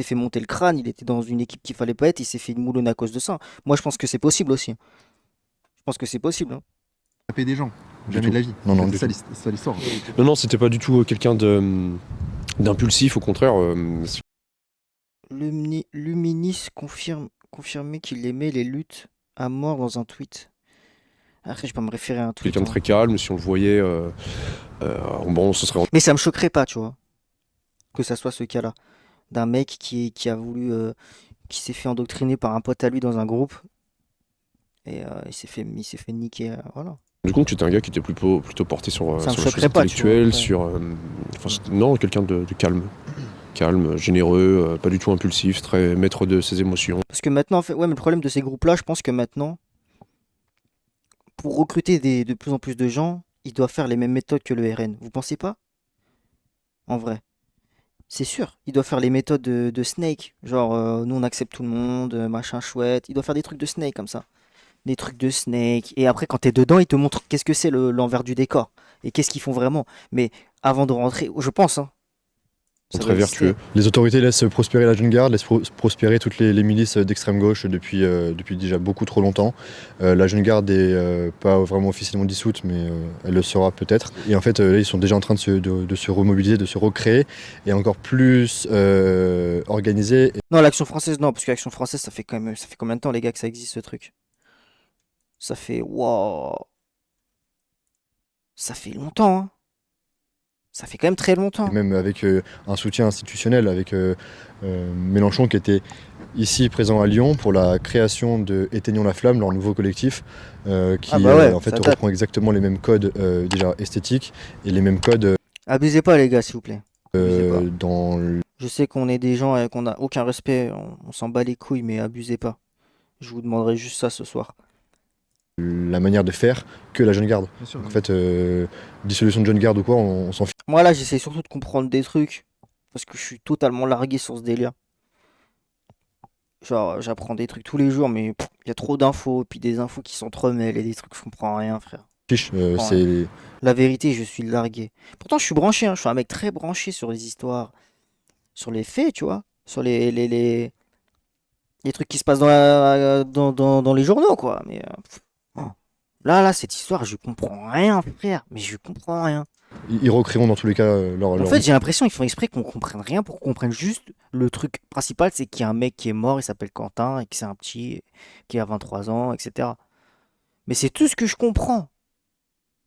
fait monter le crâne, il était dans une équipe qu'il fallait pas être, il s'est fait une moulonne à cause de ça. Moi je pense que c'est possible aussi. Je pense que c'est possible, hein. Des gens. Jamais de la vie. Non, non, C'est du ça tout. c'est ça l'histoire. Non, c'était pas du tout quelqu'un d'impulsif, au contraire. Luminis confirmé qu'il aimait les luttes à mort dans un tweet. Après, je peux me référer à un tweet. Quelqu'un de très calme, si on le voyait, bon, ce serait... Mais ça me choquerait pas, tu vois, que ça soit ce cas-là. D'un mec qui a voulu. Qui s'est fait endoctriner par un pote à lui dans un groupe. Et il s'est fait niquer. Voilà. Du coup, tu étais un gars qui était plutôt porté sur, Ça me sur la chose choquerait pas, tu vois, intellectuelle, après. sur... non, quelqu'un de calme. Calme, généreux, pas du tout impulsif, très maître de ses émotions. Parce que maintenant, en fait, ouais, mais le problème de ces groupes-là, je pense que maintenant, pour recruter de plus en plus de gens, ils doivent faire les mêmes méthodes que le RN. Vous pensez pas? En vrai. C'est sûr, il doit faire les méthodes de Snake. Genre, nous on accepte tout le monde, machin chouette. Il doit faire des trucs de Snake comme ça. Des trucs de Snake. Et après, quand t'es dedans, il te montre qu'est-ce que c'est l'envers du décor. Et qu'est-ce qu'ils font vraiment. Mais avant de rentrer, je pense, hein. Ils sont Ça très doit exister. vertueux. Les autorités laissent prospérer la Jeune Garde, laissent prospérer toutes les milices d'extrême gauche depuis déjà beaucoup trop longtemps. La Jeune Garde est pas vraiment officiellement dissoute, mais elle le sera peut-être. Et en fait, là, ils sont déjà en train de se remobiliser, de se recréer, et encore plus organisés. Non, l'Action française, non, parce que l'Action française, ça fait combien de temps, les gars, que ça existe ce truc? Ça fait. Wow. Ça fait longtemps, hein. Ça fait quand même très longtemps. Et même avec un soutien institutionnel, avec Mélenchon qui était ici présent à Lyon pour la création de Éteignons la flamme, leur nouveau collectif, qui Ah bah ouais, en fait ça date. reprend exactement les mêmes codes déjà esthétiques et les mêmes codes Abusez pas, les gars, s'il vous plaît. Abusez pas. dans Je sais qu'on est des gens et qu'on a aucun respect, on s'en bat les couilles, mais abusez pas. Je vous demanderai juste ça ce soir. la manière de faire que la Jeune Garde. Bien sûr. En fait, dissolution de Jeune Garde ou quoi, on s'en fiche. Moi là, j'essaie surtout de comprendre des trucs, parce que je suis totalement largué sur ce délire. Genre, j'apprends des trucs tous les jours, mais il y a trop d'infos, et puis des infos qui s'entremêlent, et des trucs que je comprends rien, frère. C'est La vérité, je suis largué. Pourtant, je suis branché, hein, je suis un mec très branché sur les histoires, sur les faits, tu vois, sur les trucs qui se passent dans les journaux, quoi. Mais oh. Là, cette histoire, je comprends rien, frère. Mais je comprends rien. ils recréeront dans tous les cas En fait, j'ai l'impression qu'ils font exprès qu'on comprenne rien pour qu'on comprenne juste le truc principal, c'est qu'il y a un mec qui est mort, il s'appelle Quentin, et que c'est un petit qui a 23 ans, etc. Mais c'est tout ce que je comprends.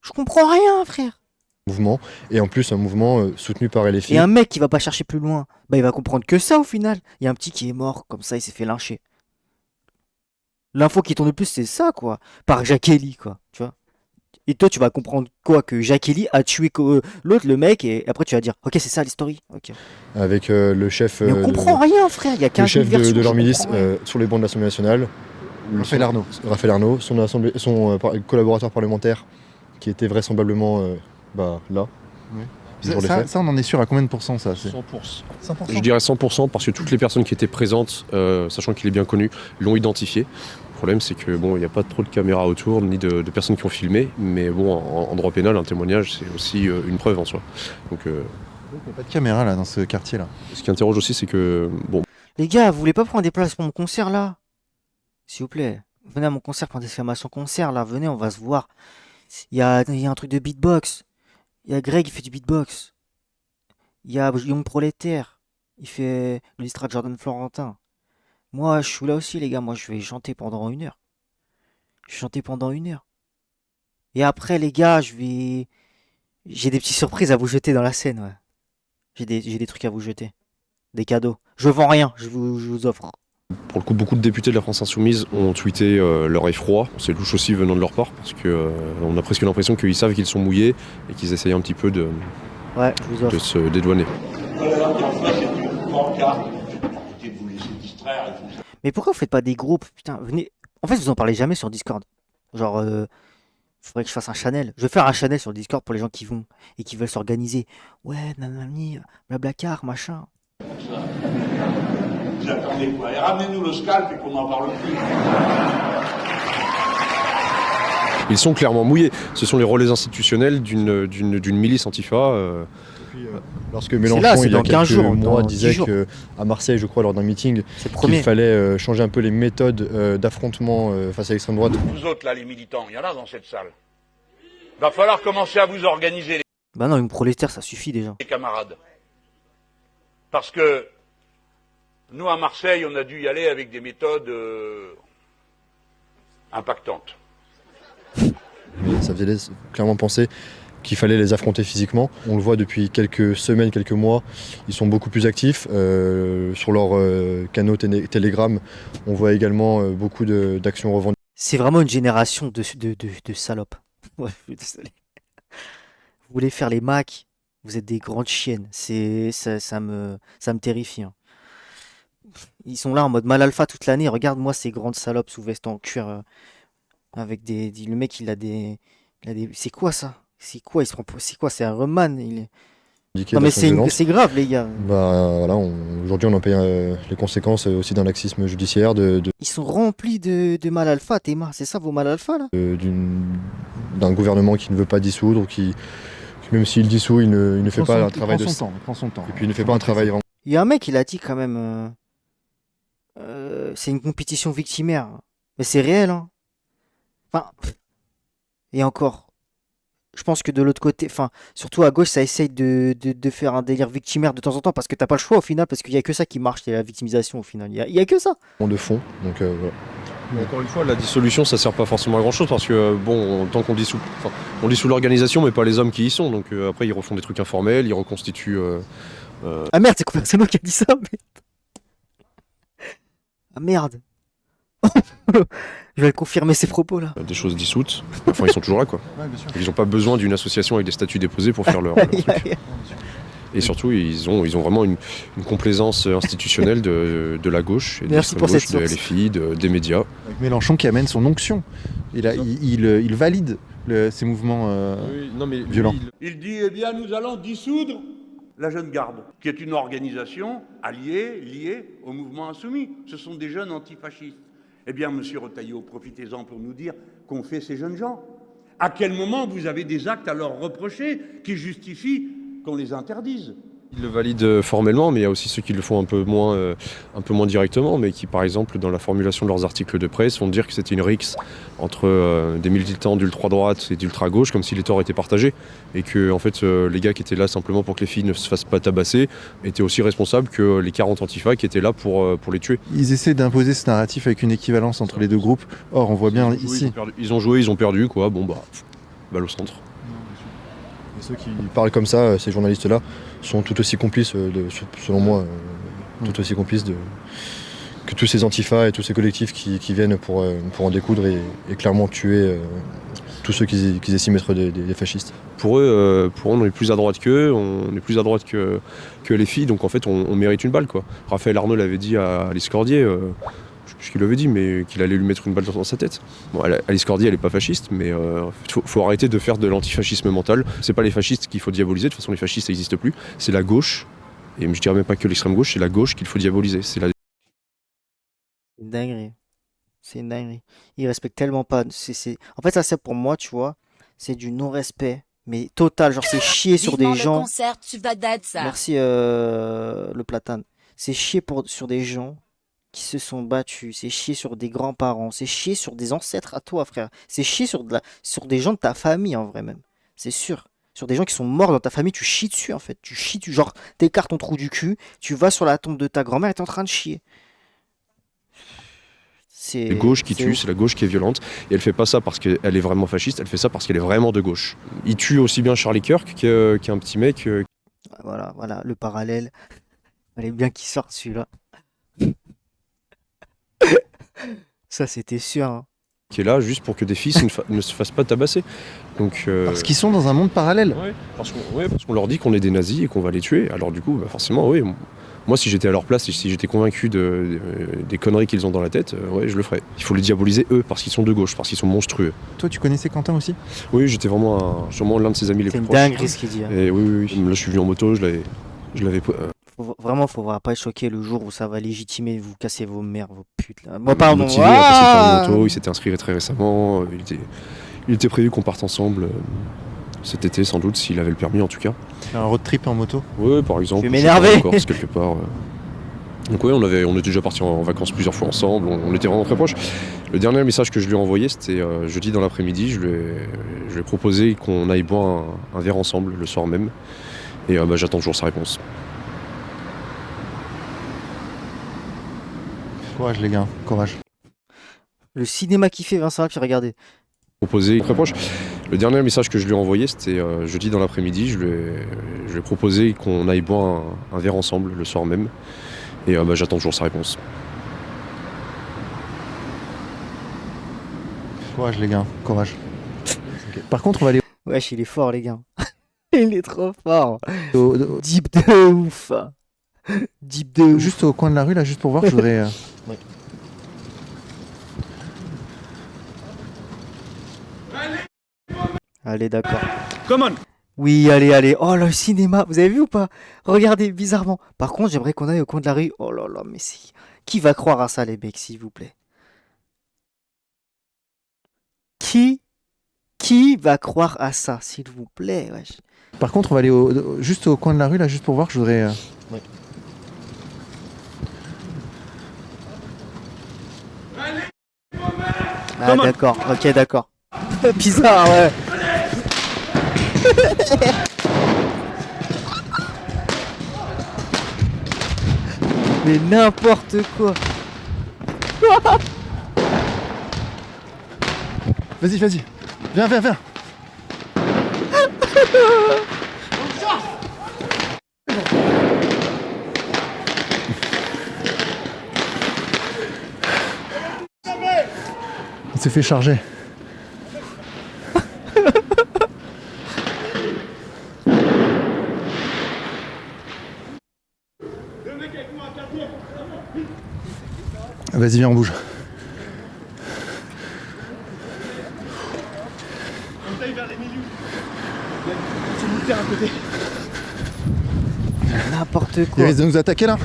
Je comprends rien, frère. mouvement, et en plus un mouvement soutenu par LFI. Et un mec qui va pas chercher plus loin, bah il va comprendre que ça au final. Il y a un petit qui est mort, comme ça il s'est fait lyncher. L'info qui tourne le plus, c'est ça, quoi. Par Jacques Kelly, quoi. Tu vois. Et toi, tu vas comprendre quoi? Que Jacques Kelly a tué l'autre, le mec, et après tu vas dire, ok, c'est ça l'histoire. Ok. Avec le chef, Mais on comprend rien, frère. Il y a le 15 000 chef versions, de leur je milice comprends rien. sur les bancs de l'Assemblée nationale. Raphaël Arnaud. Raphaël Arnaud, son collaborateur parlementaire qui était vraisemblablement là. Ouais. le jour des faits. Ça, on en est sûr à combien de pourcents ça 100%. 100%. Je dirais 100% parce que toutes les personnes qui étaient présentes, sachant qu'il est bien connu, l'ont identifié. Le problème, c'est que bon, il n'y a pas trop de caméras autour, ni de personnes qui ont filmé, mais bon, en droit pénal, un témoignage, c'est aussi une preuve en soi. Donc, Il n'y a pas de caméra là dans ce quartier là. ce qui interroge aussi, c'est que bon, Les gars, vous voulez pas prendre des places pour mon concert là? S'il vous plaît. Venez à mon concert, prendre des exclamations concert là. Venez, on va se voir. Il y a un truc de beatbox. Il y a Greg, il fait du beatbox. Il y a Young Prolétaire. Il fait le distract Jordan Florentin. Moi, je suis là aussi, les gars. Moi, je vais chanter pendant 1 heure. Je vais chanter pendant 1 heure. Et après, les gars, j'ai des petites surprises à vous jeter dans la scène, ouais. J'ai des trucs à vous jeter. Des cadeaux. Je vends rien, je vous offre. pour le coup, beaucoup de députés de la France Insoumise ont tweeté leur effroi. C'est louche aussi venant de leur part, parce que on a presque l'impression qu'ils savent qu'ils sont mouillés et qu'ils essayent un petit peu de Ouais, je vous offre. se dédouaner. Mais pourquoi vous faites pas des groupes? Putain, venez. En fait, vous en parlez jamais sur Discord. Genre, faudrait que je fasse un channel. Je vais faire un channel sur Discord pour les gens qui vont et qui veulent s'organiser. Ouais, nanani, blablacar, machin. Vous attendez quoi? Et ramenez-nous le scalp et qu'on n'en parle plus. Ils sont clairement mouillés. Ce sont les relais institutionnels d'une milice antifa. Lorsque là, Mélenchon, c'est il y a dans 15 quelques jours, mois, dans 10 disait jours. qu'à Marseille, je crois, lors d'un meeting, C'est le qu'il premier. fallait changer un peu les méthodes d'affrontement face à l'extrême droite. Vous autres, là, les militants, il y en a dans cette salle. Va falloir commencer à vous organiser, Bah non, une prolétaire, ça suffit déjà. les camarades. Parce que nous, à Marseille, on a dû y aller avec des méthodes impactantes. Ça faisait clairement penser qu'il fallait les affronter physiquement. On le voit depuis quelques semaines, quelques mois, ils sont beaucoup plus actifs. Sur leurs canaux Telegram, on voit également beaucoup d'actions revendiquées. C'est vraiment une génération de salopes. Ouais, je suis désolé. Vous voulez faire les Macs, vous êtes des grandes chiennes. Ça me terrifie, hein. Ils sont là en mode mal alpha toute l'année. Regarde-moi ces grandes salopes sous veste en cuir avec le mec, c'est quoi ça? C'est quoi? Il se prend c'est quoi? C'est un Roman. Non mais c'est grave, les gars. Bah, voilà, aujourd'hui, on en paye les conséquences aussi d'un laxisme judiciaire, Ils sont remplis de mal alpha, Théma. C'est ça vos mal alpha là? d'un gouvernement qui ne veut pas dissoudre, qui même s'il dissout, il ne fait pas un travail Il prend son temps. Et puis il ne fait pas un travail vraiment. Il y a un mec, il a dit quand même, c'est une compétition victimaire. Mais c'est réel, hein. Enfin, et encore, je pense que de l'autre côté, enfin, surtout à gauche, ça essaye de faire un délire victimaire de temps en temps parce que t'as pas le choix au final, parce qu'il y a que ça qui marche, c'est la victimisation au final. Il y a que ça. De fond, donc voilà. Encore une fois, la dissolution, ça sert pas forcément à grand chose parce que, bon, tant qu'on dissout, on dissout l'organisation, mais pas les hommes qui y sont. Donc après, ils refont des trucs informels, ils reconstituent. Ah merde, c'est moi qui a dit ça, mais... Ah merde. Je vais confirmer ces propos là. Des choses dissoutes. Enfin, ils sont toujours là, quoi. Ouais, bien sûr. Ils n'ont pas besoin d'une association avec des statuts déposés pour faire leur truc. Et surtout, ils ont vraiment une complaisance institutionnelle de la gauche, et de Merci l'extrême pour gauche, cette de source. LFI, des médias. Avec Mélenchon qui amène son onction. Il valide ces mouvements violents. Il dit, eh bien, nous allons dissoudre la Jeune Garde, qui est une organisation liée au mouvement insoumis. Ce sont des jeunes antifascistes. Eh bien, monsieur Retailleau, profitez-en pour nous dire qu'ont fait ces jeunes gens. À quel moment vous avez des actes à leur reprocher qui justifient qu'on les interdise? Ils le valident formellement, mais il y a aussi ceux qui le font un peu moins directement, mais qui, par exemple, dans la formulation de leurs articles de presse, vont dire que c'était une rixe entre des militants d'ultra-droite et d'ultra-gauche, comme si les torts étaient partagés, et que, en fait, les gars qui étaient là simplement pour que les filles ne se fassent pas tabasser étaient aussi responsables que les 40 antifas qui étaient là pour les tuer. Ils essaient d'imposer ce narratif avec une équivalence entre les deux groupes. Or, on voit bien ici. Ils ont joué, ils ont perdu, quoi. Bon, balle au centre. Et ceux qui parlent comme ça, ces journalistes-là, sont tout aussi complices, selon moi, tout aussi complices que tous ces antifas et tous ces collectifs qui viennent pour en découdre et clairement tuer tous ceux qu'ils estiment être des fascistes. Pour eux, on est plus à droite qu'eux, on est plus à droite que les filles, donc en fait on mérite une balle, quoi. Raphaël Arnaud l'avait dit à Alice Cordier, je sais plus ce qu'il avait dit, mais qu'il allait lui mettre une balle dans sa tête. Bon, Alice Cordier, elle est pas fasciste, mais faut arrêter de faire de l'antifascisme mental. C'est pas les fascistes qu'il faut diaboliser, de toute façon les fascistes ça n'existe plus, c'est la gauche, et je dirais même pas que l'extrême gauche, c'est la gauche qu'il faut diaboliser. C'est une dinguerie. C'est une dinguerie. Ils respectent tellement pas. En fait, ça, c'est pour moi, tu vois, c'est du non-respect, mais total. Genre, c'est chier sur Vivement des le gens. concert, tu vas d'être ça. Merci, le platane. C'est chier sur des gens qui se sont battus. C'est chier sur des grands-parents. C'est chier sur des ancêtres à toi, frère. C'est chier sur des gens de ta famille, en vrai, même. C'est sûr. Sur des gens qui sont morts dans ta famille, tu chies dessus, en fait. Genre, t'écartes ton trou du cul, tu vas sur la tombe de ta grand-mère et t'es en train de chier. la gauche qui tue, c'est la gauche qui est violente. Et elle fait pas ça parce qu'elle est vraiment fasciste, elle fait ça parce qu'elle est vraiment de gauche. Il tue aussi bien Charlie Kirk qu'un petit mec. Voilà, le parallèle. Fallait bien qu'il sorte celui-là. Ça, c'était sûr. Hein. Qui est là juste pour que des fils ne se fassent pas tabasser. Donc, parce qu'ils sont dans un monde parallèle. Ouais, parce qu'on leur dit qu'on est des nazis et qu'on va les tuer. Alors du coup, forcément, oui. Moi, si j'étais à leur place et si j'étais convaincu des conneries qu'ils ont dans la tête, ouais, je le ferais. Il faut les diaboliser eux, parce qu'ils sont de gauche, parce qu'ils sont monstrueux. Toi, tu connaissais Quentin aussi ? Oui, j'étais vraiment l'un de ses amis les plus proches. C'est une dinguerie ce qu'il dit. Hein. Et oui. Là, je suis venu en moto, je l'avais. Vraiment, faut pas être choqué le jour où ça va légitimer, vous casser vos mères, vos putes. Là. Moi, pardon. Motivé à passer par une moto, il s'était inscrit très récemment. Il était prévu qu'on parte ensemble cet été, sans doute, s'il avait le permis en tout cas. Un road trip en moto ? Oui, par exemple. Je vais m'énerver. En Corse, quelque part. Donc ouais, on était déjà partis en vacances plusieurs fois ensemble, on était vraiment très proches. Le dernier message que je lui ai envoyé, c'était jeudi dans l'après-midi. Je lui ai proposé qu'on aille boire un verre ensemble le soir même. Et j'attends toujours sa réponse. Courage les gars, courage. Le cinéma qui fait Vincent Lapierre, regardez. Proposé très proche. Le dernier message que je lui ai envoyé, c'était jeudi dans l'après-midi. Je lui ai proposé qu'on aille boire un verre ensemble le soir même. Et j'attends toujours sa réponse. Courage les gars, courage. Par contre, on va aller Wesh, il est fort, les gars. Il est trop fort. au- Deep de ouf. Deep de ouf. juste au coin de la rue là, juste pour voir. Je voudrais. Allez, d'accord. Come on. Oui, allez, allez. Oh, le cinéma, vous avez vu ou pas? Regardez, bizarrement. Par contre, j'aimerais qu'on aille au coin de la rue. Oh là là, mais si. Qui va croire à ça, les mecs, s'il vous plaît? Qui va croire à ça, s'il vous plaît? Wesh. Par contre, on va aller juste au coin de la rue là, juste pour voir. Je voudrais. Ah, d'accord. Ok, d'accord. Bizarre, ouais. Mais n'importe quoi. Vas-y, vas-y. Viens, viens, viens. Il s'est fait charger. Vas-y, viens, on bouge. N'importe Il quoi. risque de nous attaquer là.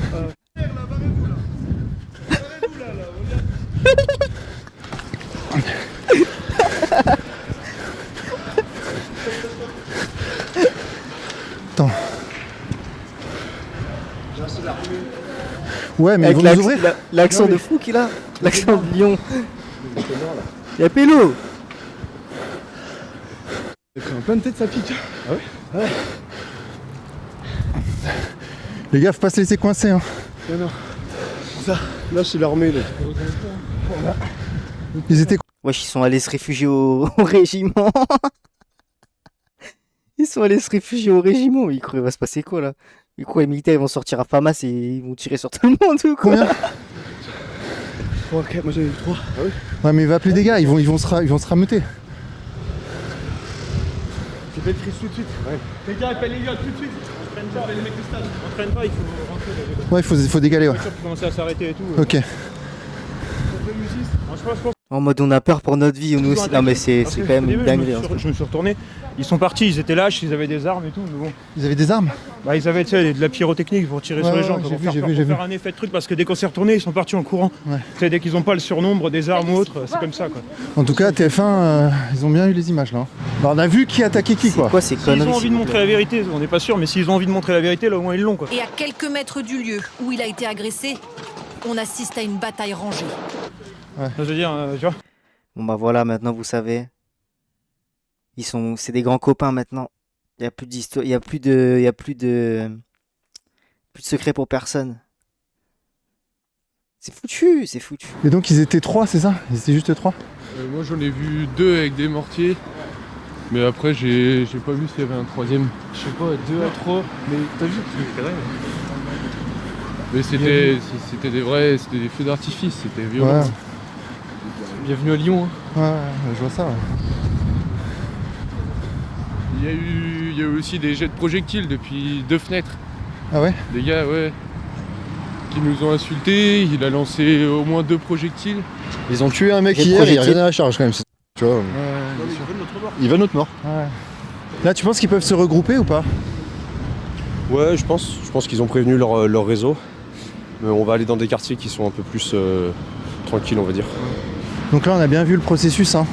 Attends. Ouais, mais ils vont nous ouvrir. L'accent de fou qu'il a. L'accent de Lyon. Il y a Pélo. En plein de tête, ça pique. Ah ouais. Les gars, faut pas se laisser coincer. Hein. Non. Ça, là, c'est l'armée. Là. Ils étaient. Wesh, ils sont allés se réfugier au régiment. Ils sont allés se réfugier au régiment. Ils croient qu'il va se passer quoi là? Ils croient que les militaires ils vont sortir à Famas et ils vont tirer sur tout le monde ou quoi? Combien? Ok, moi j'en ai eu 3. Ah oui. Ouais, mais il va appeler des gars, ils vont se rameuter. J'ai fait le crise tout de suite. Ouais. Les gars, appelle les gars tout de suite. On traîne pas, les mecs du stade. On traîne pas, il faut rentrer. Ouais, il faut dégaler, ouais. Les voitures qui commencent à s'arrêter et tout. Ok. En mode on a peur pour notre vie. Nous aussi. Non mais c'est quand même une dinguerie. Je me suis retourné. Ils sont partis, ils étaient lâches, ils avaient des armes et tout. Mais bon. Ils avaient des armes? Bah, ils avaient de la pyrotechnique pour tirer sur les gens. J'ai Pour vu. faire un effet de truc parce que dès qu'on s'est retourné, ils sont partis en courant. Ouais. Dès qu'ils n'ont pas le surnombre des armes ou autre, c'est comme ça quoi. En tout cas, TF1, ils ont bien eu les images là. Alors, on a vu qui attaquait qui quoi. Quoi ces conneries? S'ils ont envie de montrer la vérité, on n'est pas sûr, mais s'ils ont envie de montrer la vérité, là au moins ils l'ont quoi. Et à quelques mètres du lieu où il a été agressé, on assiste à une bataille rangée. Ouais. Je veux dire, tu vois. Bon bah voilà, maintenant vous savez. C'est des grands copains maintenant. Il y a plus d'histoire, il y a plus de secret pour personne. C'est foutu, c'est foutu. Et donc ils étaient 3, c'est ça? Ils étaient juste 3? Moi j'en ai vu 2 avec des mortiers. Mais après j'ai pas vu s'il y avait un troisième. Je sais pas, 2 à 3. Mais t'as vu? Mais c'était des feux d'artifice, c'était violent. Ouais. Bienvenue à Lyon. Hein. Ouais, je vois ça. Ouais. Il y a eu aussi des jets de projectiles depuis 2 fenêtres. Ah ouais? Des gars, ouais, qui nous ont insultés. Il a lancé au moins 2 projectiles. Ils ont tué un mec hier et il revient à la charge quand même. Tu vois, ils veulent notre mort. Ouais. Là, tu penses qu'ils peuvent se regrouper ou pas? Ouais, je pense qu'ils ont prévenu leur réseau. Mais on va aller dans des quartiers qui sont un peu plus tranquilles, on va dire. Donc là, on a bien vu le processus. Hein.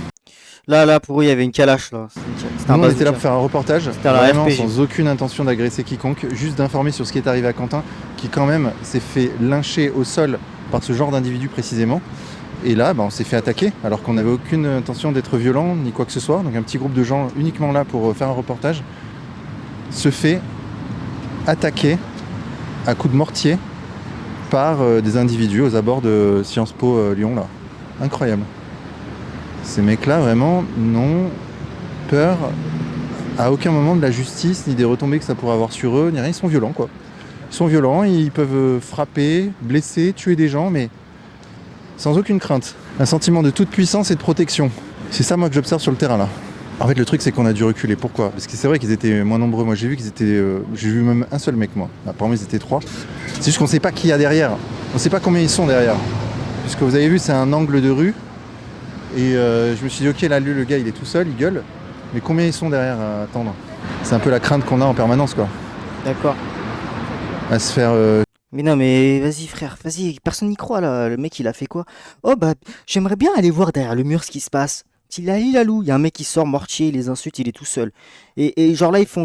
Là, pour eux, il y avait une calache, là. C'était un Nous, on était là bazooka. pour faire un reportage, C'était un vraiment RPG. sans aucune intention d'agresser quiconque, juste d'informer sur ce qui est arrivé à Quentin, qui quand même s'est fait lyncher au sol par ce genre d'individu précisément. Et là, on s'est fait attaquer, alors qu'on n'avait aucune intention d'être violent, ni quoi que ce soit. Donc un petit groupe de gens uniquement là pour faire un reportage se fait attaquer à coups de mortier par des individus aux abords de Sciences Po Lyon, là. Incroyable. Ces mecs-là, vraiment, n'ont peur à aucun moment de la justice, ni des retombées que ça pourrait avoir sur eux, ni rien. Ils sont violents, quoi. Ils sont violents, ils peuvent frapper, blesser, tuer des gens, mais sans aucune crainte. Un sentiment de toute puissance et de protection. C'est ça, moi, que j'observe sur le terrain, là. En fait, le truc, c'est qu'on a dû reculer. Pourquoi? Parce que c'est vrai qu'ils étaient moins nombreux. Moi, j'ai vu qu'ils étaient... j'ai vu même un seul mec, moi. Apparemment, ils étaient 3. C'est juste qu'on sait pas qui y a derrière. On sait pas combien ils sont derrière. Puisque vous avez vu, c'est un angle de rue. Et je me suis dit, ok, là, lui, le gars, il est tout seul, il gueule. Mais combien ils sont derrière à attendre? C'est un peu la crainte qu'on a en permanence, quoi. D'accord. À se faire... Mais non, mais vas-y, frère, vas-y, personne n'y croit, là. Le mec, il a fait quoi? Oh, bah, j'aimerais bien aller voir derrière le mur ce qui se passe. Il y a un mec qui sort mortier, il les insulte, il est tout seul. Et genre là, ils font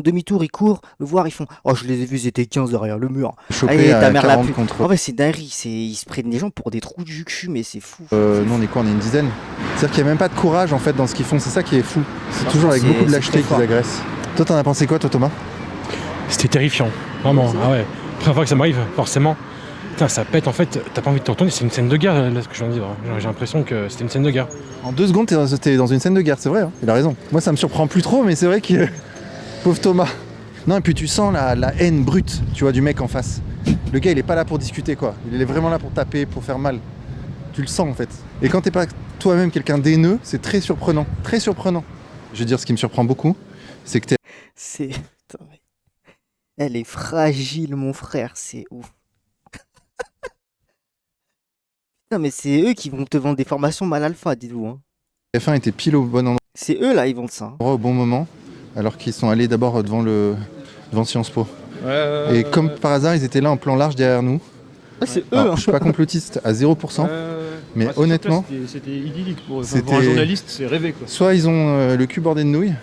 demi-tour, ils courent, le voir, ils font oh, je les ai vus, ils étaient 15 derrière le mur. Choper Allez, à ta mère la 40 pute. contre- En fait, c'est dinguerie, ils se prennent des gens pour des trous du cul, mais c'est fou. nous, on est quoi? On est une dizaine. C'est-à-dire qu'il n'y a même pas de courage, en fait, dans ce qu'ils font. C'est ça qui est fou. C'est toujours avec beaucoup de lâcheté qu'ils agressent. Toi, t'en as pensé quoi, toi, Thomas? C'était terrifiant, vraiment. Ah ouais. Première fois que ça m'arrive, forcément. Putain, ça pète en fait, t'as pas envie de te retourner, c'est une scène de guerre là ce que je viens de vivre. J'ai l'impression que c'était une scène de guerre. En 2 secondes, t'es dans une scène de guerre, c'est vrai, hein. Il a raison. Moi, ça me surprend plus trop, mais c'est vrai que... Pauvre Thomas. Non, et puis tu sens la haine brute, tu vois, du mec en face. Le gars, il est pas là pour discuter, quoi. Il est vraiment là pour taper, pour faire mal. Tu le sens, en fait. Et quand t'es pas toi-même quelqu'un d'haineux, c'est très surprenant. Très surprenant. Je veux dire, ce qui me surprend beaucoup, c'est que t'es... C'est. Putain, mais- Elle est fragile, mon frère, c'est ouf. Non, mais c'est eux qui vont te vendre des formations mal alpha, dites-vous. Hein. F1 était pile au bon endroit. C'est eux là, ils vendent ça. Au bon moment, alors qu'ils sont allés d'abord devant Sciences Po. Et comme par hasard, ils étaient là en plan large derrière nous. Ouais, c'est eux. Alors, Hein. je suis pas complotiste à 0%, mais honnêtement, C'était idyllique pour un C'était- journaliste, c'est rêvé quoi. soit ils ont le cul bordé de nouilles,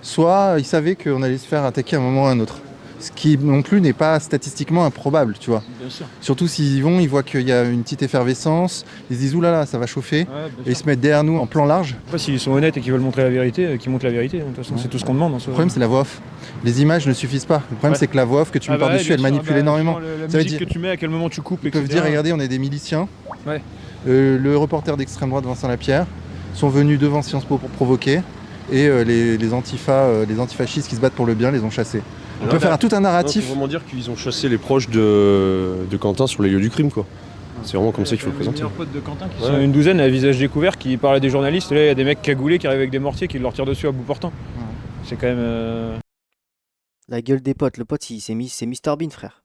soit ils savaient qu'on allait se faire attaquer à un moment ou à un autre. Ce qui non plus n'est pas statistiquement improbable, tu vois. Bien sûr. Surtout s'ils y vont, ils voient qu'il y a une petite effervescence, ils se disent oulala, ça va chauffer, et ils se mettent derrière nous en plan large. Après, s'ils sont honnêtes et qu'ils veulent montrer la vérité, qu'ils montrent la vérité. De toute façon, c'est tout ce qu'on demande. Le problème, c'est la voix off. Les images ne suffisent pas. Le problème, Ouais. c'est que la voix off que tu mets par-dessus, elle manipule énormément. La Ça veut musique dire- que tu mets, à quel moment tu coupes, Ils peuvent etc. dire, regardez, on est des miliciens. Ouais. Le reporter d'extrême droite, Vincent Lapierre, sont venus devant Sciences Po pour provoquer. Et les antifascistes qui se battent pour le bien les ont chassés. On peut faire tout un Il narratif. faut vraiment dire qu'ils ont chassé les proches de Quentin sur les lieux du crime, quoi. C'est vraiment comme ça qu'il faut le Les présenter. meilleurs potes de Quentin qui Ouais. sont une douzaine à visage découvert qui parlent à des journalistes. Et là, il y a des mecs cagoulés qui arrivent avec des mortiers qui leur tirent dessus à bout portant. C'est quand même. La gueule des potes, le pote, c'est Mr Bean, frère.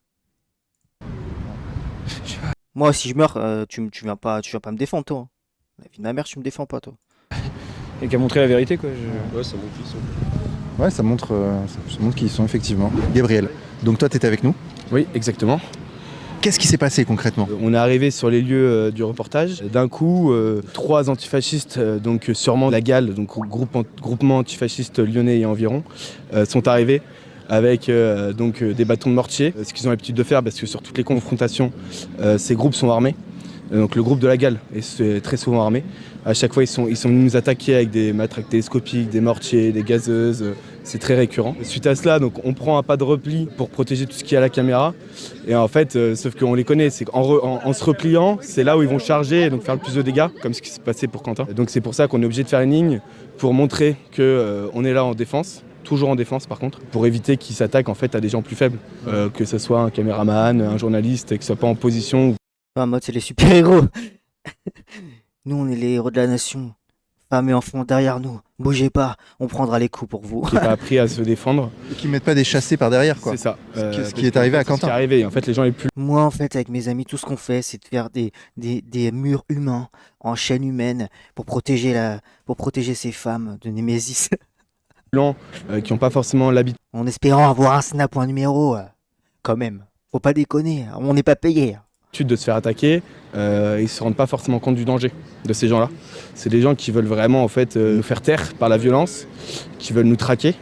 Moi, si je meurs, tu viens pas me défendre, toi. Hein. La vie de ma mère, tu me défends pas, toi. Et qui a montré la vérité quoi. Ouais, ça montre qu'ils sont. Ouais, ça montre qu'ils sont effectivement. Gabriel, donc toi, tu étais avec nous. Oui, exactement. Qu'est-ce qui s'est passé concrètement? On est arrivé sur les lieux du reportage. D'un coup, 3 antifascistes, donc sûrement la GAL, donc groupement antifasciste lyonnais et environ, sont arrivés avec donc des bâtons de mortier, ce qu'ils ont l'habitude de faire parce que sur toutes les confrontations, ces groupes sont armés. Donc le groupe de la GAL est très souvent armé. À chaque fois, ils sont venus nous attaquer avec des matraques télescopiques, des mortiers, des gazeuses. C'est très récurrent. Suite à cela, donc, on prend un pas de repli pour protéger tout ce qui est à la caméra. Et en fait, sauf qu'on les connaît, c'est qu'en se repliant, c'est là où ils vont charger et donc faire le plus de dégâts, comme ce qui s'est passé pour Quentin. Donc c'est pour ça qu'on est obligé de faire une ligne pour montrer qu'on est là en défense. Toujours en défense par contre, pour éviter qu'ils s'attaquent en fait à des gens plus faibles, que ce soit un caméraman, un journaliste, et que ce soit pas en position. En mode, c'est les super-héros. Nous, on est les héros de la nation. Femmes et enfants derrière nous. Bougez pas, on prendra les coups pour vous. Qui n'est pas appris à se défendre. Et qui mettent pas des chassés par derrière, quoi. C'est ça. Ce qui est arrivé à C'est ce qui Quentin. est arrivé. En fait, les gens les plus Moi, en fait, avec mes amis, tout ce qu'on fait, c'est de faire des murs humains en chaîne humaine pour protéger ces femmes de Némésis. lents, qui n'ont pas forcément l'habitude. En espérant avoir un snap ou un numéro, quand même. Faut pas déconner, on n'est pas payé. De se faire attaquer, ils se rendent pas forcément compte du danger de ces gens-là. C'est des gens qui veulent vraiment en fait nous faire taire par la violence, qui veulent nous traquer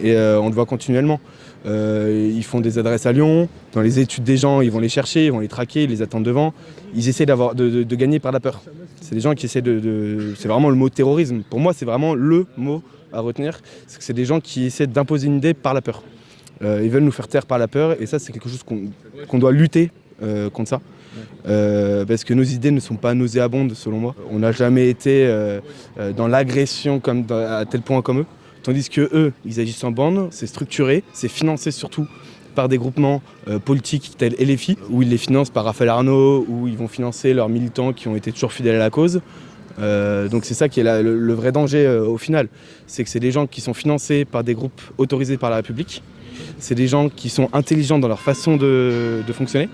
et on le voit continuellement. Ils font des adresses à Lyon, dans les études des gens, ils vont les chercher, ils vont les traquer, ils les attendent devant. Ils essaient de gagner par la peur. C'est des gens qui essaient c'est vraiment le mot terrorisme. Pour moi, c'est vraiment le mot à retenir. C'est des gens qui essaient d'imposer une idée par la peur. Ils veulent nous faire taire par la peur et ça, c'est quelque chose qu'on doit lutter contre ça. Parce que nos idées ne sont pas nauséabondes selon moi. On n'a jamais été dans l'agression à tel point comme eux. Tandis que eux, ils agissent en bande, c'est structuré, c'est financé surtout par des groupements politiques tels LFI, où ils les financent par Raphaël Arnaud, où ils vont financer leurs militants qui ont été toujours fidèles à la cause. Donc c'est ça qui est le vrai danger au final. C'est que c'est des gens qui sont financés par des groupes autorisés par la République. C'est des gens qui sont intelligents dans leur façon de fonctionner.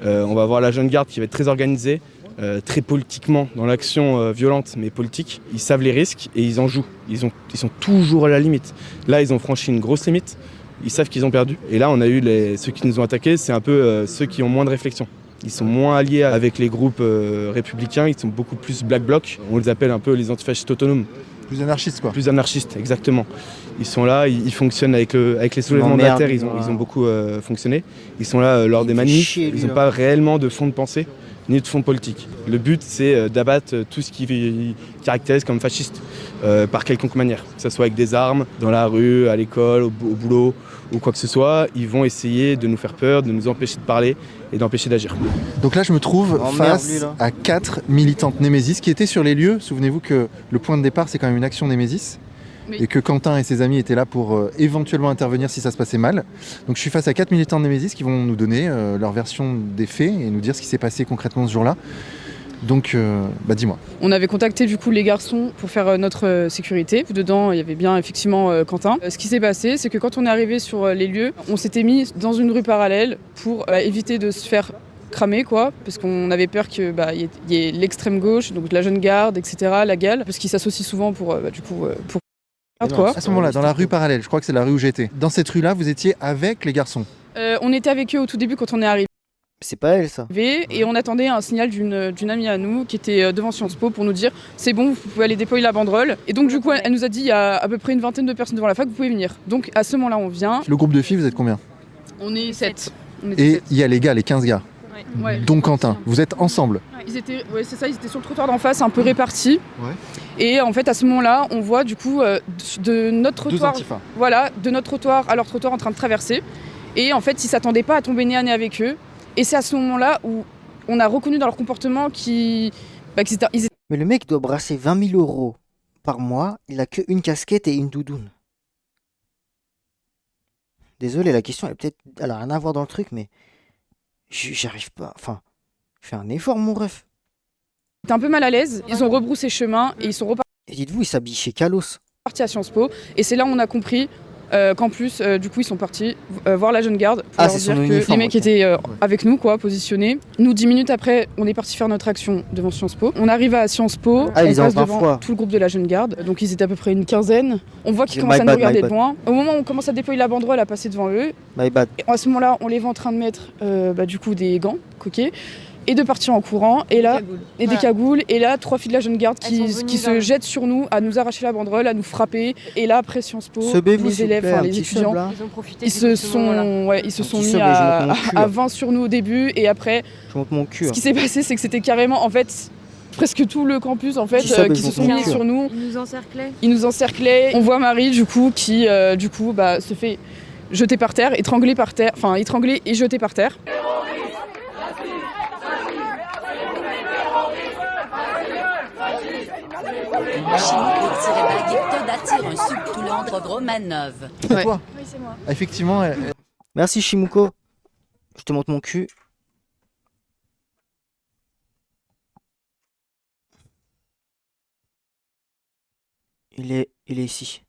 On va voir la jeune garde qui va être très organisée, très politiquement dans l'action violente mais politique. Ils savent les risques et ils en jouent. Ils sont toujours à la limite. Là, ils ont franchi une grosse limite. Ils savent qu'ils ont perdu. Et là, on a eu ceux qui nous ont attaqués, c'est un peu ceux qui ont moins de réflexion. Ils sont moins alliés avec les groupes républicains, ils sont beaucoup plus black bloc. On les appelle un peu les antifascistes autonomes. Plus anarchistes quoi. Plus anarchistes, exactement. Ils sont là, ils fonctionnent avec les soulèvements de la terre, ils ont beaucoup fonctionné. Ils sont là lors des manifs, ils n'ont pas réellement de fond de pensée ni de fond politique. Le but, c'est d'abattre tout ce qui caractérise comme fasciste par quelconque manière. Que ce soit avec des armes, dans la rue, à l'école, au boulot ou quoi que ce soit. Ils vont essayer de nous faire peur, de nous empêcher de parler et d'empêcher d'agir. Donc là, je me trouve face à 4 militantes Némésis qui étaient sur les lieux. Souvenez-vous que le point de départ, c'est quand même une action Némésis. Oui. Et que Quentin et ses amis étaient là pour éventuellement intervenir si ça se passait mal. Donc je suis face à 4 militants de Némésis qui vont nous donner leur version des faits et nous dire ce qui s'est passé concrètement ce jour-là. Donc, dis-moi. On avait contacté du coup les garçons pour faire notre sécurité. Dedans, il y avait bien effectivement Quentin. Ce qui s'est passé, c'est que quand on est arrivé sur les lieux, on s'était mis dans une rue parallèle pour éviter de se faire cramer quoi, parce qu'on avait peur qu'il y ait l'extrême gauche, donc la jeune garde, etc., la GAL, parce qu'ils s'associent souvent pour. À ce moment-là, dans la rue parallèle, je crois que c'est la rue où j'étais. Dans cette rue-là, vous étiez avec les garçons. On était avec eux au tout début quand on est arrivé. C'est pas elle ça. Et on attendait un signal d'une amie à nous qui était devant Sciences Po pour nous dire c'est bon, vous pouvez aller déployer la banderole. Et donc du coup elle nous a dit il y a à peu près une vingtaine de personnes devant la fac, vous pouvez venir. Donc à ce moment-là on vient. Le groupe de filles, vous êtes combien? On est 7. Et il y a les gars, les 15 gars. Ouais. Donc Quentin, vous êtes ensemble. Ils étaient sur le trottoir d'en face, un peu répartis. Ouais. Et en fait, à ce moment-là, on voit du coup de notre trottoir, de notre trottoir à leur trottoir en train de traverser. Et en fait, ils s'attendaient pas à tomber nez à nez avec eux. Et c'est à ce moment-là où on a reconnu dans leur comportement qu'ils étaient... Mais le mec doit brasser 20 000 € par mois. Il a qu'une casquette et une doudoune. Désolé, la question elle a rien à voir dans le truc, mais j'y arrive pas. Enfin, fais un effort, mon ref. Ils étaient un peu mal à l'aise, ils ont rebroussé chemin et ils sont repartis. Et dites-vous, ils s'habillent chez Kalos. Partis à Sciences Po. Et c'est là où on a compris qu'en plus, du coup, ils sont partis voir la jeune garde pour leur dire que les mecs étaient avec nous, quoi, positionnés. Nous, 10 minutes après, on est parti faire notre action devant Sciences Po. On arrive à Sciences Po, on passe devant tout le groupe de la jeune garde. Donc ils étaient à peu près une quinzaine. On voit qu'ils commencent à nous regarder de loin. Au moment où on commence à déployer la banderole, à passer devant eux. Et à ce moment-là, on les voit en train de mettre du coup des gants coquets. Et de partir en courant, et là, des cagoules, et là, 3 filles de la jeune garde qui se jettent sur nous, à nous arracher la banderole, à nous frapper. Et là, après Sciences Po, les élèves, les étudiants, ils se sont mis à 20 sur nous au début, et après, ce qui s'est passé, c'est que c'était carrément, en fait, presque tout le campus, en fait, qui se sont mis sur nous. Ils nous encerclaient. On voit Marie, du coup, qui, se fait jeter par terre, étrangler et jeter par terre. C'est toi. Oui, c'est moi. Effectivement. Merci Shimuko. Je te montre mon cul. Il est ici.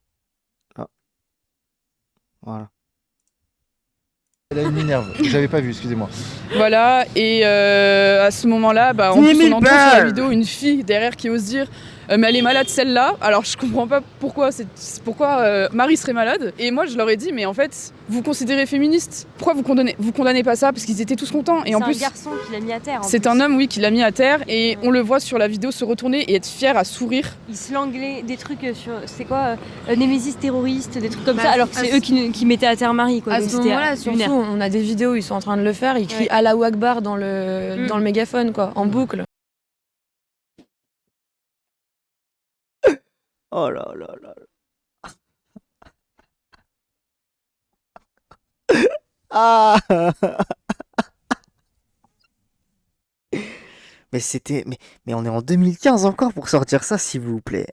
Là. Voilà. Elle a une minerve, j'avais pas vu, excusez-moi. Voilà, et à ce moment-là, en plus on entend sur la vidéo une fille derrière qui ose dire Mais elle est malade celle-là, alors je comprends pas pourquoi Marie serait malade. Et moi je leur ai dit, mais en fait, vous considérez féministe, pourquoi vous condamnez pas ça? Parce qu'ils étaient tous contents. Et en plus, c'est un garçon qui l'a mis à terre. C'est un homme, oui, qui l'a mis à terre. Et on le voit sur la vidéo se retourner et être fier à sourire. Il se langlait des trucs sur, c'est quoi, Némésis terroriste, des trucs comme ça, alors que c'est eux qui mettaient à terre Marie, quoi. À Donc ce c'était moment-là, lunaire. surtout, on a des vidéos où ils sont en train de le faire, ils crient Allahu Akbar dans le mégaphone, quoi, en boucle. Oh là là là là. Ah Mais c'était. Mais on est en 2015 encore pour sortir ça, s'il vous plaît.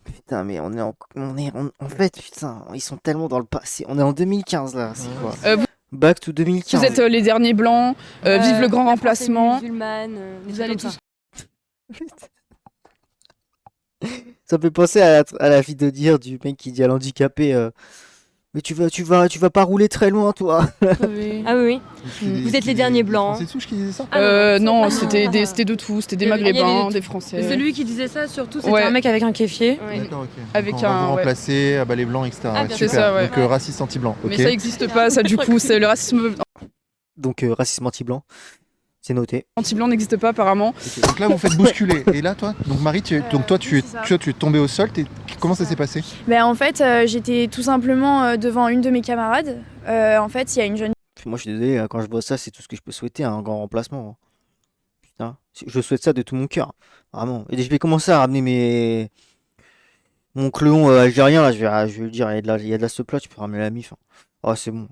Putain, mais en fait, putain, ils sont tellement dans le passé. On est en 2015 là, c'est quoi? Back to 2015. Vous êtes les derniers blancs, vive le grand remplacement. Vous allez tous. Ça me fait penser à la vidéo d'hier du mec qui dit à l'handicapé mais tu vas pas rouler très loin, toi. Oui. Ah oui. Vous êtes les derniers blancs. C'est Souche qui disait ça? Non, c'était de tout, c'était des Maghrébins, des Français. Et celui qui disait ça, surtout, c'était Ouais. un mec avec un kéfier. D'accord, ok. Avec Donc, on va un- vous ouais. remplacer, abat les blancs, etc. Ah, Ouais, c'est super. ça, ouais. Donc raciste anti-blanc. Mais ok. ça n'existe pas, ça du coup, c'est le racisme Donc racisme anti-blanc, c'est noté. anti-blanc n'existe pas apparemment. Donc là, vous faites bousculer. Et là, toi, donc Marie, tu es tombée au sol. Comment ça s'est passé? En fait, j'étais tout simplement devant une de mes camarades. En fait, il y a une jeune. Moi, je suis désolé, hein, quand je vois ça, c'est tout ce que je peux souhaiter, un grand remplacement. Putain, je souhaite ça de tout mon cœur, vraiment. Et je vais commencer à ramener mon cléon algérien, là, je vais le dire, il y a de la soupe là, tu peux ramener la mif. Hein. Oh, c'est bon.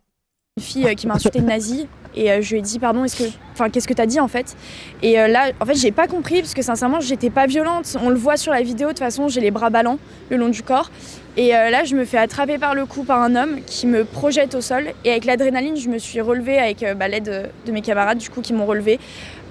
Une fille qui m'a insulté de nazi et je lui ai dit pardon, qu'est-ce que t'as dit en fait? Et là en fait j'ai pas compris parce que sincèrement j'étais pas violente, on le voit sur la vidéo, de toute façon j'ai les bras ballants le long du corps et là je me fais attraper par le cou par un homme qui me projette au sol et avec l'adrénaline je me suis relevée avec l'aide de mes camarades du coup qui m'ont relevée.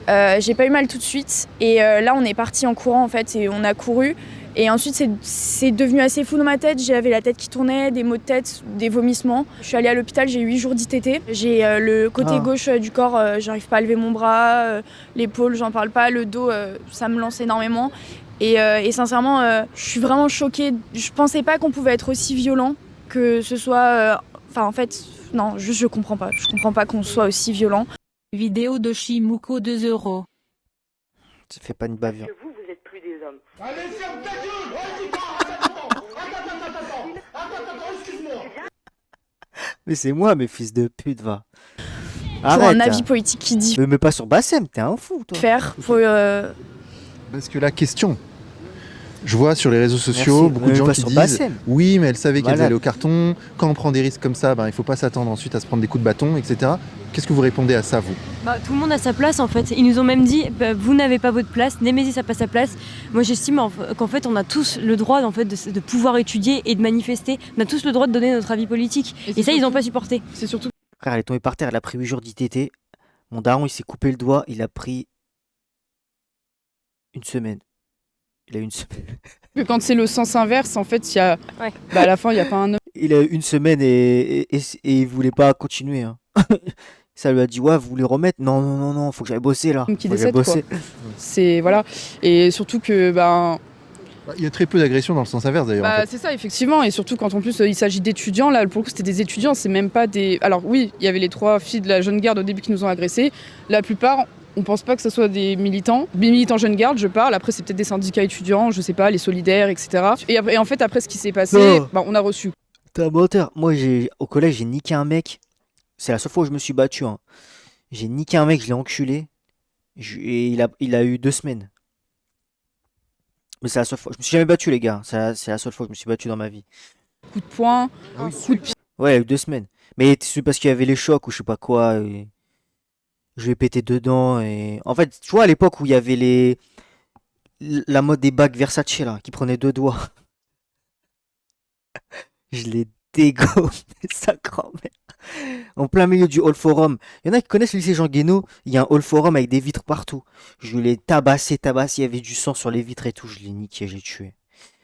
J'ai pas eu mal tout de suite et là on est parti en courant en fait et on a couru. Et ensuite, c'est devenu assez fou dans ma tête. J'avais la tête qui tournait, des maux de tête, des vomissements. Je suis allée à l'hôpital, j'ai eu 8 jours d'ITT. J'ai le côté gauche du corps, j'arrive pas à lever mon bras. L'épaule, j'en parle pas. Le dos, ça me lance énormément. Et sincèrement, je suis vraiment choquée. Je pensais pas qu'on pouvait être aussi violent, que ce soit... en fait, non, je comprends pas. Je comprends pas qu'on soit aussi violent. Vidéo de Chimuko 2 €. Ça fait pas une bavure. Vous êtes plus des hommes. Allez, ferme ta gueule! Attends, excuse-moi! Mais c'est moi, mes fils de pute, va. Pour Arrête. un avis politique qui dit Me mets pas sur Bassem, t'es un fou, toi. faire, faut... Parce que la question, je vois sur les réseaux sociaux Merci. beaucoup de Mais gens pas qui sur disent Bassem. oui, mais elle savait qu'elle Malade. allait au carton. Quand on prend des risques comme ça, il faut pas s'attendre ensuite à se prendre des coups de bâton, etc. Qu'est-ce que vous répondez à ça, vous? Tout le monde a sa place en fait. Ils nous ont même dit vous n'avez pas votre place, Némésis n'a pas sa place. Moi j'estime qu'en fait on a tous le droit en fait de pouvoir étudier et de manifester. On a tous le droit de donner notre avis politique. Et ça ils n'ont pas supporté. C'est surtout. Frère, elle est tombée par terre, elle a pris 8 jours d'ITT. Mon daron, il s'est coupé le doigt, il a pris une semaine. Il a eu une semaine. Que quand c'est le sens inverse, en fait, il y a. À la fin, il n'y a pas un homme. Il a eu une semaine et il voulait pas continuer. Hein. Ça lui a dit, ouais, vous voulez remettre? Non, faut que j'aille bosser là. Qui Faut que j'aille décède, quoi. bosser. C'est. Voilà. Et surtout que. Il y a très peu d'agressions dans le sens inverse d'ailleurs. en fait. C'est ça, effectivement. Et surtout quand en plus il s'agit d'étudiants. Là, pour le coup, c'était des étudiants, c'est même pas des. Alors, oui, il y avait les 3 filles de la jeune garde au début qui nous ont agressés. La plupart. On pense pas que ce soit des militants jeune garde, je parle. Après, c'est peut-être des syndicats étudiants, je sais pas, les solidaires, etc. Et en fait, après ce qui s'est passé, on a reçu. T'es un menteur. Moi, au collège, j'ai niqué un mec. C'est la seule fois où je me suis battu. Hein. J'ai niqué un mec, je l'ai enculé. Et il a eu 2 semaines. Mais c'est la seule fois. Je me suis jamais battu, les gars. C'est la seule fois que je me suis battu dans ma vie. Coup de poing, coup de pied. Ouais, il y a eu 2 semaines. Mais c'est parce qu'il y avait les chocs ou je sais pas quoi. Et... Je lui ai pété dedans. Et... En fait, tu vois, à l'époque où il y avait la mode des bagues Versace, là, qui prenaient 2 doigts. Je l'ai dégommé, sa grand-mère. En plein milieu du hall forum. Il y en a qui connaissent le lycée Jean Guénaud. Il y a un hall forum avec des vitres partout. Je l'ai tabassé. Il y avait du sang sur les vitres et tout. Je l'ai niqué, je l'ai tué.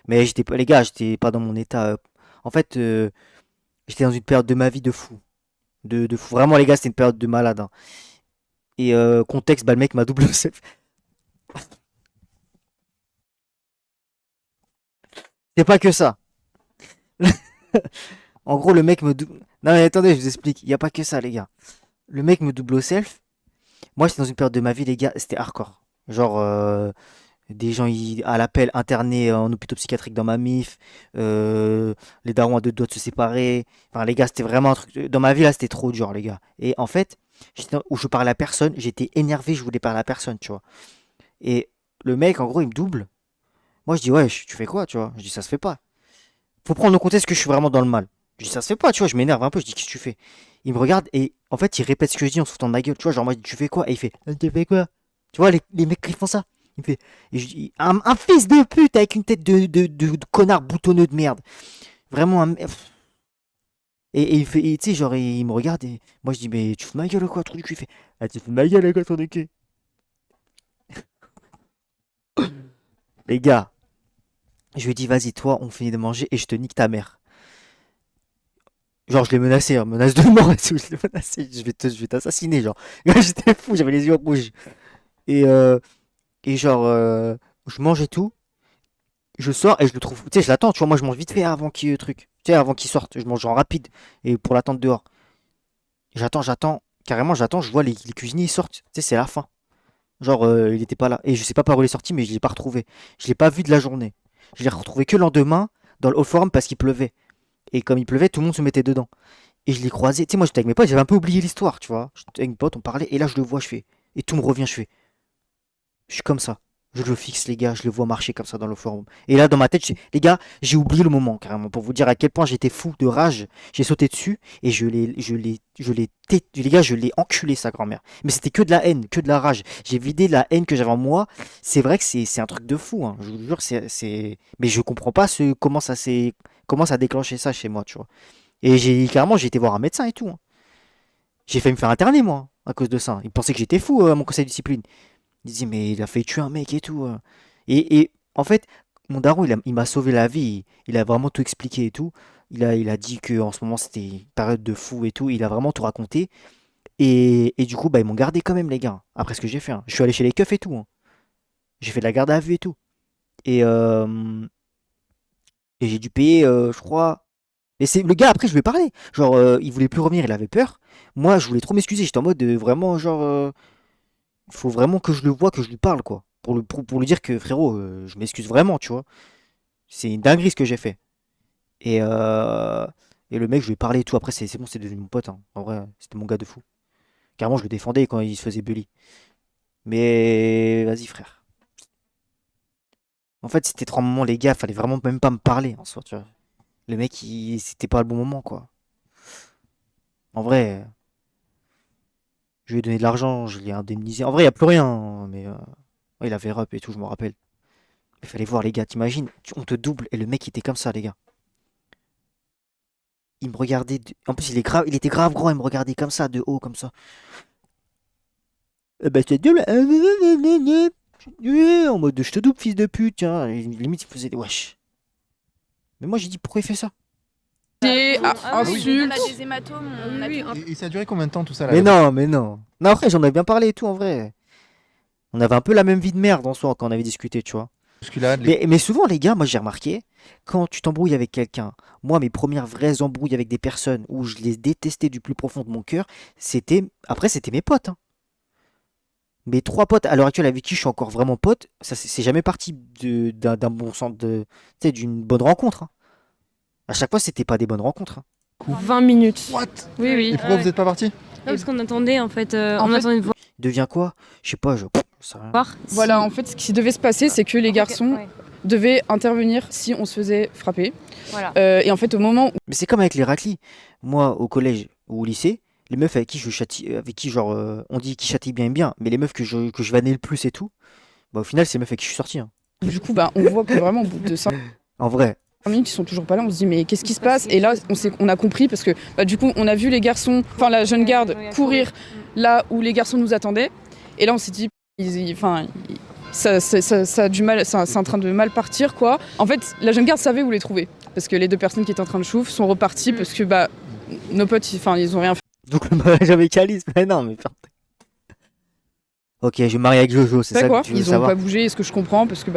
Mais les gars, j'étais pas dans mon état. En fait, j'étais dans une période de ma vie de fou. De fou. Vraiment, les gars, c'était une période de malade. Hein. Et contexte, le mec m'a double C'est pas que ça. En gros, le mec me double. Non, mais attendez, je vous explique. Il y a pas que ça, les gars. Le mec me double au self. Moi, j'étais dans une période de ma vie, les gars, c'était hardcore. Genre, des gens à l'appel internés en hôpital psychiatrique dans ma MIF. Les darons à deux doigts de se séparer. Enfin, les gars, c'était vraiment un truc. Dans ma vie, là, c'était trop dur, les gars. Et en fait, où je parlais à personne, j'étais énervé, je voulais parler à personne, tu vois. Et le mec, en gros, il me double. Moi, je dis, ouais, tu fais quoi, tu vois? Je dis, ça se fait pas. Faut prendre en compte que je suis vraiment dans le mal. Je dis, ça se fait pas, tu vois, je m'énerve un peu, je dis, qu'est-ce que tu fais? Il me regarde et en fait, il répète ce que je dis en se foutant de ma gueule, tu vois, genre, moi, je dis, tu fais quoi? Et il fait, tu fais quoi? Tu vois, les mecs qui font ça. Il me fait, et je dis, un fils de pute avec une tête de connard boutonneux de merde. Vraiment un. Et il fait, tu sais, genre, il me regarde et moi, je dis, mais tu fous de ma gueule ou quoi, trou du cul? Il fait, ah, tu fous de ma gueule, quoi, trou du cul? Les gars, je lui ai dit, vas-y, toi, on finit de manger et je te nique ta mère. Genre, je l'ai menacé, hein, menace de mort et tout, je l'ai menacé, je vais t'assassiner, genre. J'étais fou, j'avais les yeux rouges. Et genre, je mange et tout, je sors et je le trouve, tu sais, je l'attends, tu vois, moi je mange vite fait avant qu'il truc, tu sais, avant qu'il sorte, je mange en rapide, et pour l'attendre dehors. J'attends, carrément, je vois les cuisiniers sortent, tu sais, c'est la fin. Genre, il était pas là. Et je sais pas par où il est sorti, mais je l'ai pas retrouvé. Je l'ai pas vu de la journée. Je l'ai retrouvé que le lendemain dans le Hall Forum parce qu'il pleuvait. Et comme il pleuvait, tout le monde se mettait dedans. Et je l'ai croisé. Tu sais, moi j'étais avec mes potes, j'avais un peu oublié l'histoire, tu vois. J'étais avec mes potes, on parlait, et là je le vois, je fais. Et tout me revient, je fais. Je suis comme ça. Je le fixe, les gars, je le vois marcher comme ça dans le forum. Et là, dans ma tête, les gars, j'ai oublié le moment, carrément, pour vous dire à quel point j'étais fou de rage. J'ai sauté dessus et les gars, je l'ai enculé, sa grand-mère. Mais c'était que de la haine, que de la rage. J'ai vidé la haine que j'avais en moi. C'est vrai que c'est un truc de fou, hein. Je vous jure, mais je comprends pas comment ça a déclenché ça chez moi, tu vois. Et carrément, j'ai été voir un médecin et tout, hein. J'ai failli me faire interner, moi, à cause de ça. Il pensait que j'étais fou, à mon conseil de discipline. Il disait, mais il a fait tuer un mec et tout. Et en fait, mon daron, il m'a sauvé la vie. Il a vraiment tout expliqué et tout. Il a dit qu'en ce moment, c'était une période de fou et tout. Il a vraiment tout raconté. Et du coup, bah, ils m'ont gardé quand même, les gars. Après ce que j'ai fait, hein. Je suis allé chez les keufs et tout, hein. J'ai fait de la garde à vue et tout. Et, et j'ai dû payer, je crois. Et c'est le gars, après, je lui ai parlé. Genre, il voulait plus revenir, il avait peur. Moi, je voulais trop m'excuser. J'étais en mode vraiment, genre. Il faut vraiment que je le vois, que je lui parle, quoi. Pour lui dire que, frérot, je m'excuse vraiment, tu vois. C'est une dinguerie ce que j'ai fait. Et, et le mec, je lui ai parlé et tout. Après, c'est bon, c'est devenu mon pote, hein. En vrai, c'était mon gars de fou. Carrément, je le défendais quand il se faisait bully. Mais vas-y, frère. En fait, c'était trop un moment, les gars. Fallait vraiment même pas me parler, en soi, tu vois. Le mec, c'était pas le bon moment, quoi. En vrai. Je lui ai donné de l'argent, je l'ai indemnisé. En vrai, il n'y a plus rien, hein, mais ouais, il avait rep et tout, je me rappelle. Il fallait voir, les gars, t'imagines, on te double et le mec il était comme ça, les gars. Il me regardait. En plus, il était grave grand, il me regardait comme ça, de haut, comme ça. Bah, je te double. En mode je te double, fils de pute, tiens. Et limite, il faisait des wesh. Mais moi, j'ai dit, pourquoi il fait ça? Des On insultes. a des hématomes, on a tout. Et ça a duré combien de temps tout ça là? Mais non, mais non. Non, après, j'en avais bien parlé et tout, en vrai. On avait un peu la même vie de merde en soi quand on avait discuté, tu vois. Mais souvent, les gars, moi j'ai remarqué, quand tu t'embrouilles avec quelqu'un, moi, mes premières vraies embrouilles avec des personnes où je les détestais du plus profond de mon cœur, c'était mes potes, hein. Mes 3 potes à l'heure actuelle avec qui je suis encore vraiment pote, ça c'est jamais parti d'un bon sens tu sais, d'une bonne rencontre, hein. À chaque fois, c'était pas des bonnes rencontres, hein. 20 minutes. What? Oui, oui. Et pourquoi vous êtes pas partis? Parce qu'on attendait en fait, En on fait- attendait de voir. Devient quoi? Je sais pas, ça rien. Voilà, en fait, ce qui devait se passer, c'est que les garçons ouais. devaient intervenir si on se faisait frapper. Voilà. Et en fait, au moment où Mais c'est comme avec les raclis. Moi, au collège ou au lycée, les meufs avec qui genre, on dit qu'ils châtillent bien, mais les meufs que je vannais le plus et tout, bah au final, c'est les meufs avec qui je suis sorti, hein. du coup, bah, on voit que vraiment, au bout de 5 En vrai. minutes, ils sont toujours pas là, on se dit, mais qu'est-ce qui se passe? Et là, on a compris parce que, bah, du coup, on a vu les garçons, enfin, la jeune garde courir là où les garçons nous attendaient. Et là, on s'est dit, ça a du mal, c'est en train de mal partir, quoi. En fait, la jeune garde savait où les trouver. Parce que les 2 personnes qui étaient en train de chouffer sont reparties parce que, bah, nos potes, ils ont rien fait. Donc le mariage avec Alice, mais non, mais Ok, je vais me marier avec Jojo, c'est ça quoi. que tu veux Ils ont savoir? pas bougé, ce que je comprends, parce que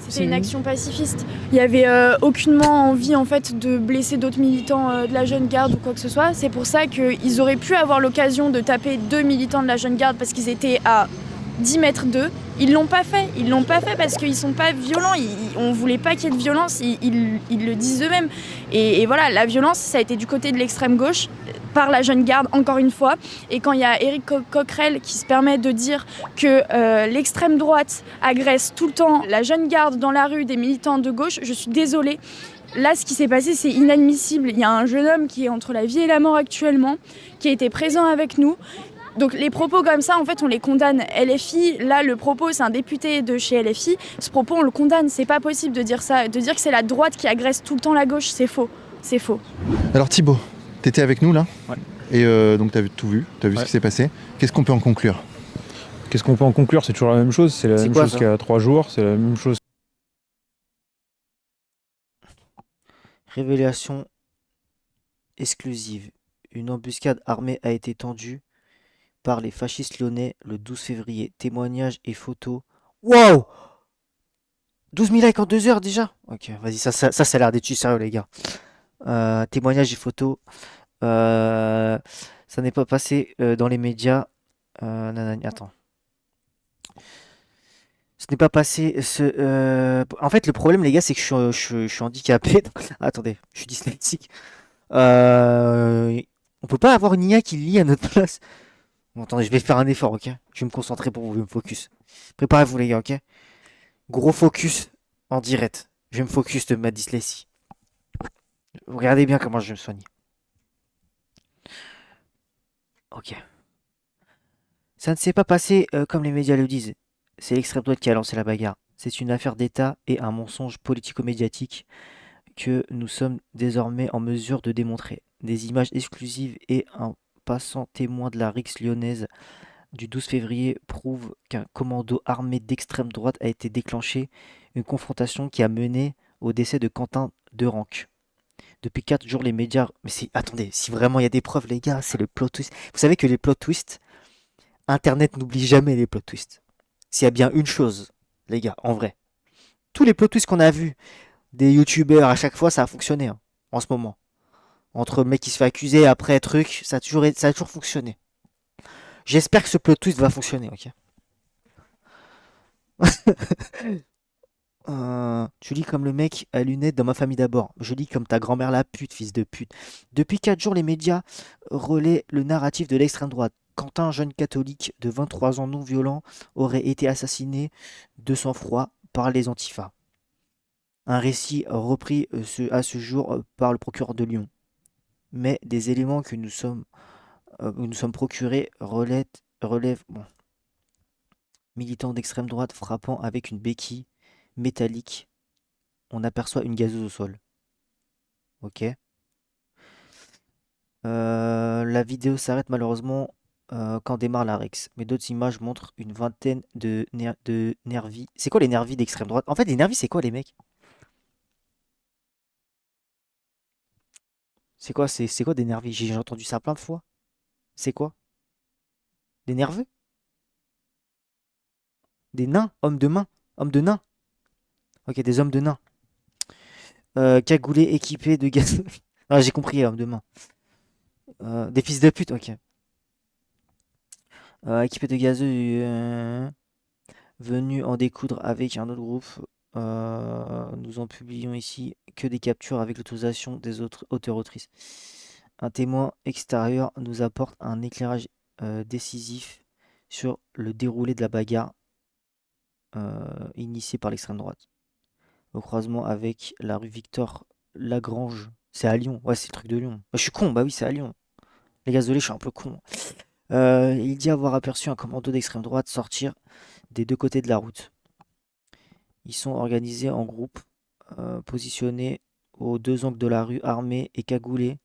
C'était une action pacifiste. Il y avait aucunement envie en fait de blesser d'autres militants de la Jeune Garde ou quoi que ce soit. C'est pour ça qu'ils auraient pu avoir l'occasion de taper 2 militants de la Jeune Garde parce qu'ils étaient à 10 mètres d'eux. Ils l'ont pas fait. Ils l'ont pas fait parce qu'ils sont pas violents. On voulait pas qu'il y ait de violence. Ils le disent eux-mêmes. Et voilà, la violence, ça a été du côté de l'extrême gauche par la Jeune Garde, encore une fois. Et quand il y a Éric Coquerel qui se permet de dire que l'extrême droite agresse tout le temps la Jeune Garde dans la rue des militants de gauche, je suis désolée. Là, ce qui s'est passé, c'est inadmissible. Il y a un jeune homme qui est entre la vie et la mort actuellement, qui a été présent avec nous. Donc les propos comme ça, en fait, on les condamne. LFI, là, le propos, c'est un député de chez LFI. Ce propos, on le condamne. C'est pas possible de dire ça. De dire que c'est la droite qui agresse tout le temps la gauche, c'est faux. C'est faux. Alors Thibaut, t'étais avec nous là? Ouais. Et donc t'as tout vu, t'as vu ce qui s'est passé. Qu'est-ce qu'on peut en conclure? Qu'est-ce qu'on peut en conclure? C'est toujours la même chose. C'est la même chose ça qu'il y a 3 jours. C'est la même chose. Révélation exclusive. Une embuscade armée a été tendue par les fascistes lyonnais le 12 février. Témoignages et photos. Wow! 12 000 likes en 2 heures déjà? Ok, vas-y, ça a l'air d'être sérieux, les gars. Témoignages et photos. Ça n'est pas passé dans les médias. Attends. Ce n'est pas passé. En fait, le problème, les gars, c'est que je suis handicapé. Attendez, je suis dyslexique. On peut pas avoir une IA qui lit à notre place. Bon, attendez, je vais faire un effort, ok? Je vais me concentrer pour vous, je vais me focus. Préparez-vous, les gars, ok? Gros focus en direct. Je vais me focus de ma dyslexie. Regardez bien comment je me soigne. Ok. Ça ne s'est pas passé comme les médias le disent. C'est l'extrême droite qui a lancé la bagarre. C'est une affaire d'État et un mensonge politico-médiatique que nous sommes désormais en mesure de démontrer. Des images exclusives et un passant témoin de la rixe lyonnaise du 12 février prouvent qu'un commando armé d'extrême droite a été déclenché, une confrontation qui a mené au décès de Quentin Derenque. Depuis 4 jours, les médias... Mais attendez, si vraiment il y a des preuves, les gars, c'est le plot twist. Vous savez que les plot twists, Internet n'oublie jamais les plot twists. S'il y a bien une chose, les gars, en vrai, tous les plot twists qu'on a vus, des youtubeurs, à chaque fois, ça a fonctionné, hein, en ce moment. Entre le mec qui se fait accuser, après truc, ça a toujours fonctionné. J'espère que ce plot twist va fonctionner, ok? Tu lis comme le mec à lunettes dans Ma famille d'abord. Je lis comme ta grand-mère la pute, fils de pute. Depuis 4 jours, les médias relaient le narratif de l'extrême droite. Quentin, jeune catholique de 23 ans non violent, aurait été assassiné de sang-froid par les antifas. Un récit repris à ce jour par le procureur de Lyon. Mais des éléments que nous sommes procurés relèvent militant d'extrême droite frappant avec une béquille métallique. On aperçoit une gazeuse au sol. Ok. La vidéo s'arrête malheureusement quand démarre la Rex. Mais d'autres images montrent une vingtaine de nervis. C'est quoi les nervis d'extrême droite? En fait, les nervis, c'est quoi les mecs? C'est quoi des nervis? J'ai entendu ça plein de fois. C'est quoi? Des nerveux? Des nains? Hommes de main? Hommes de nains? Ok, des hommes de nains. Cagoulés équipés de gaz. Ah, j'ai compris, hommes de main. Des fils de pute, ok. Équipés de gazeux venus en découdre avec un autre groupe. Nous en publions ici que des captures avec l'autorisation des autres auteurs-autrices. Un témoin extérieur nous apporte un éclairage décisif sur le déroulé de la bagarre initiée par l'extrême droite. Au croisement avec la rue Victor Lagrange. C'est à Lyon. Ouais, c'est le truc de Lyon. Je suis con, bah oui, c'est à Lyon. Les gars, désolé, je suis un peu con. Il dit avoir aperçu un commando d'extrême droite sortir des 2 côtés de la route. Ils sont organisés en groupe, positionnés aux 2 angles de la rue, armés et cagoulés.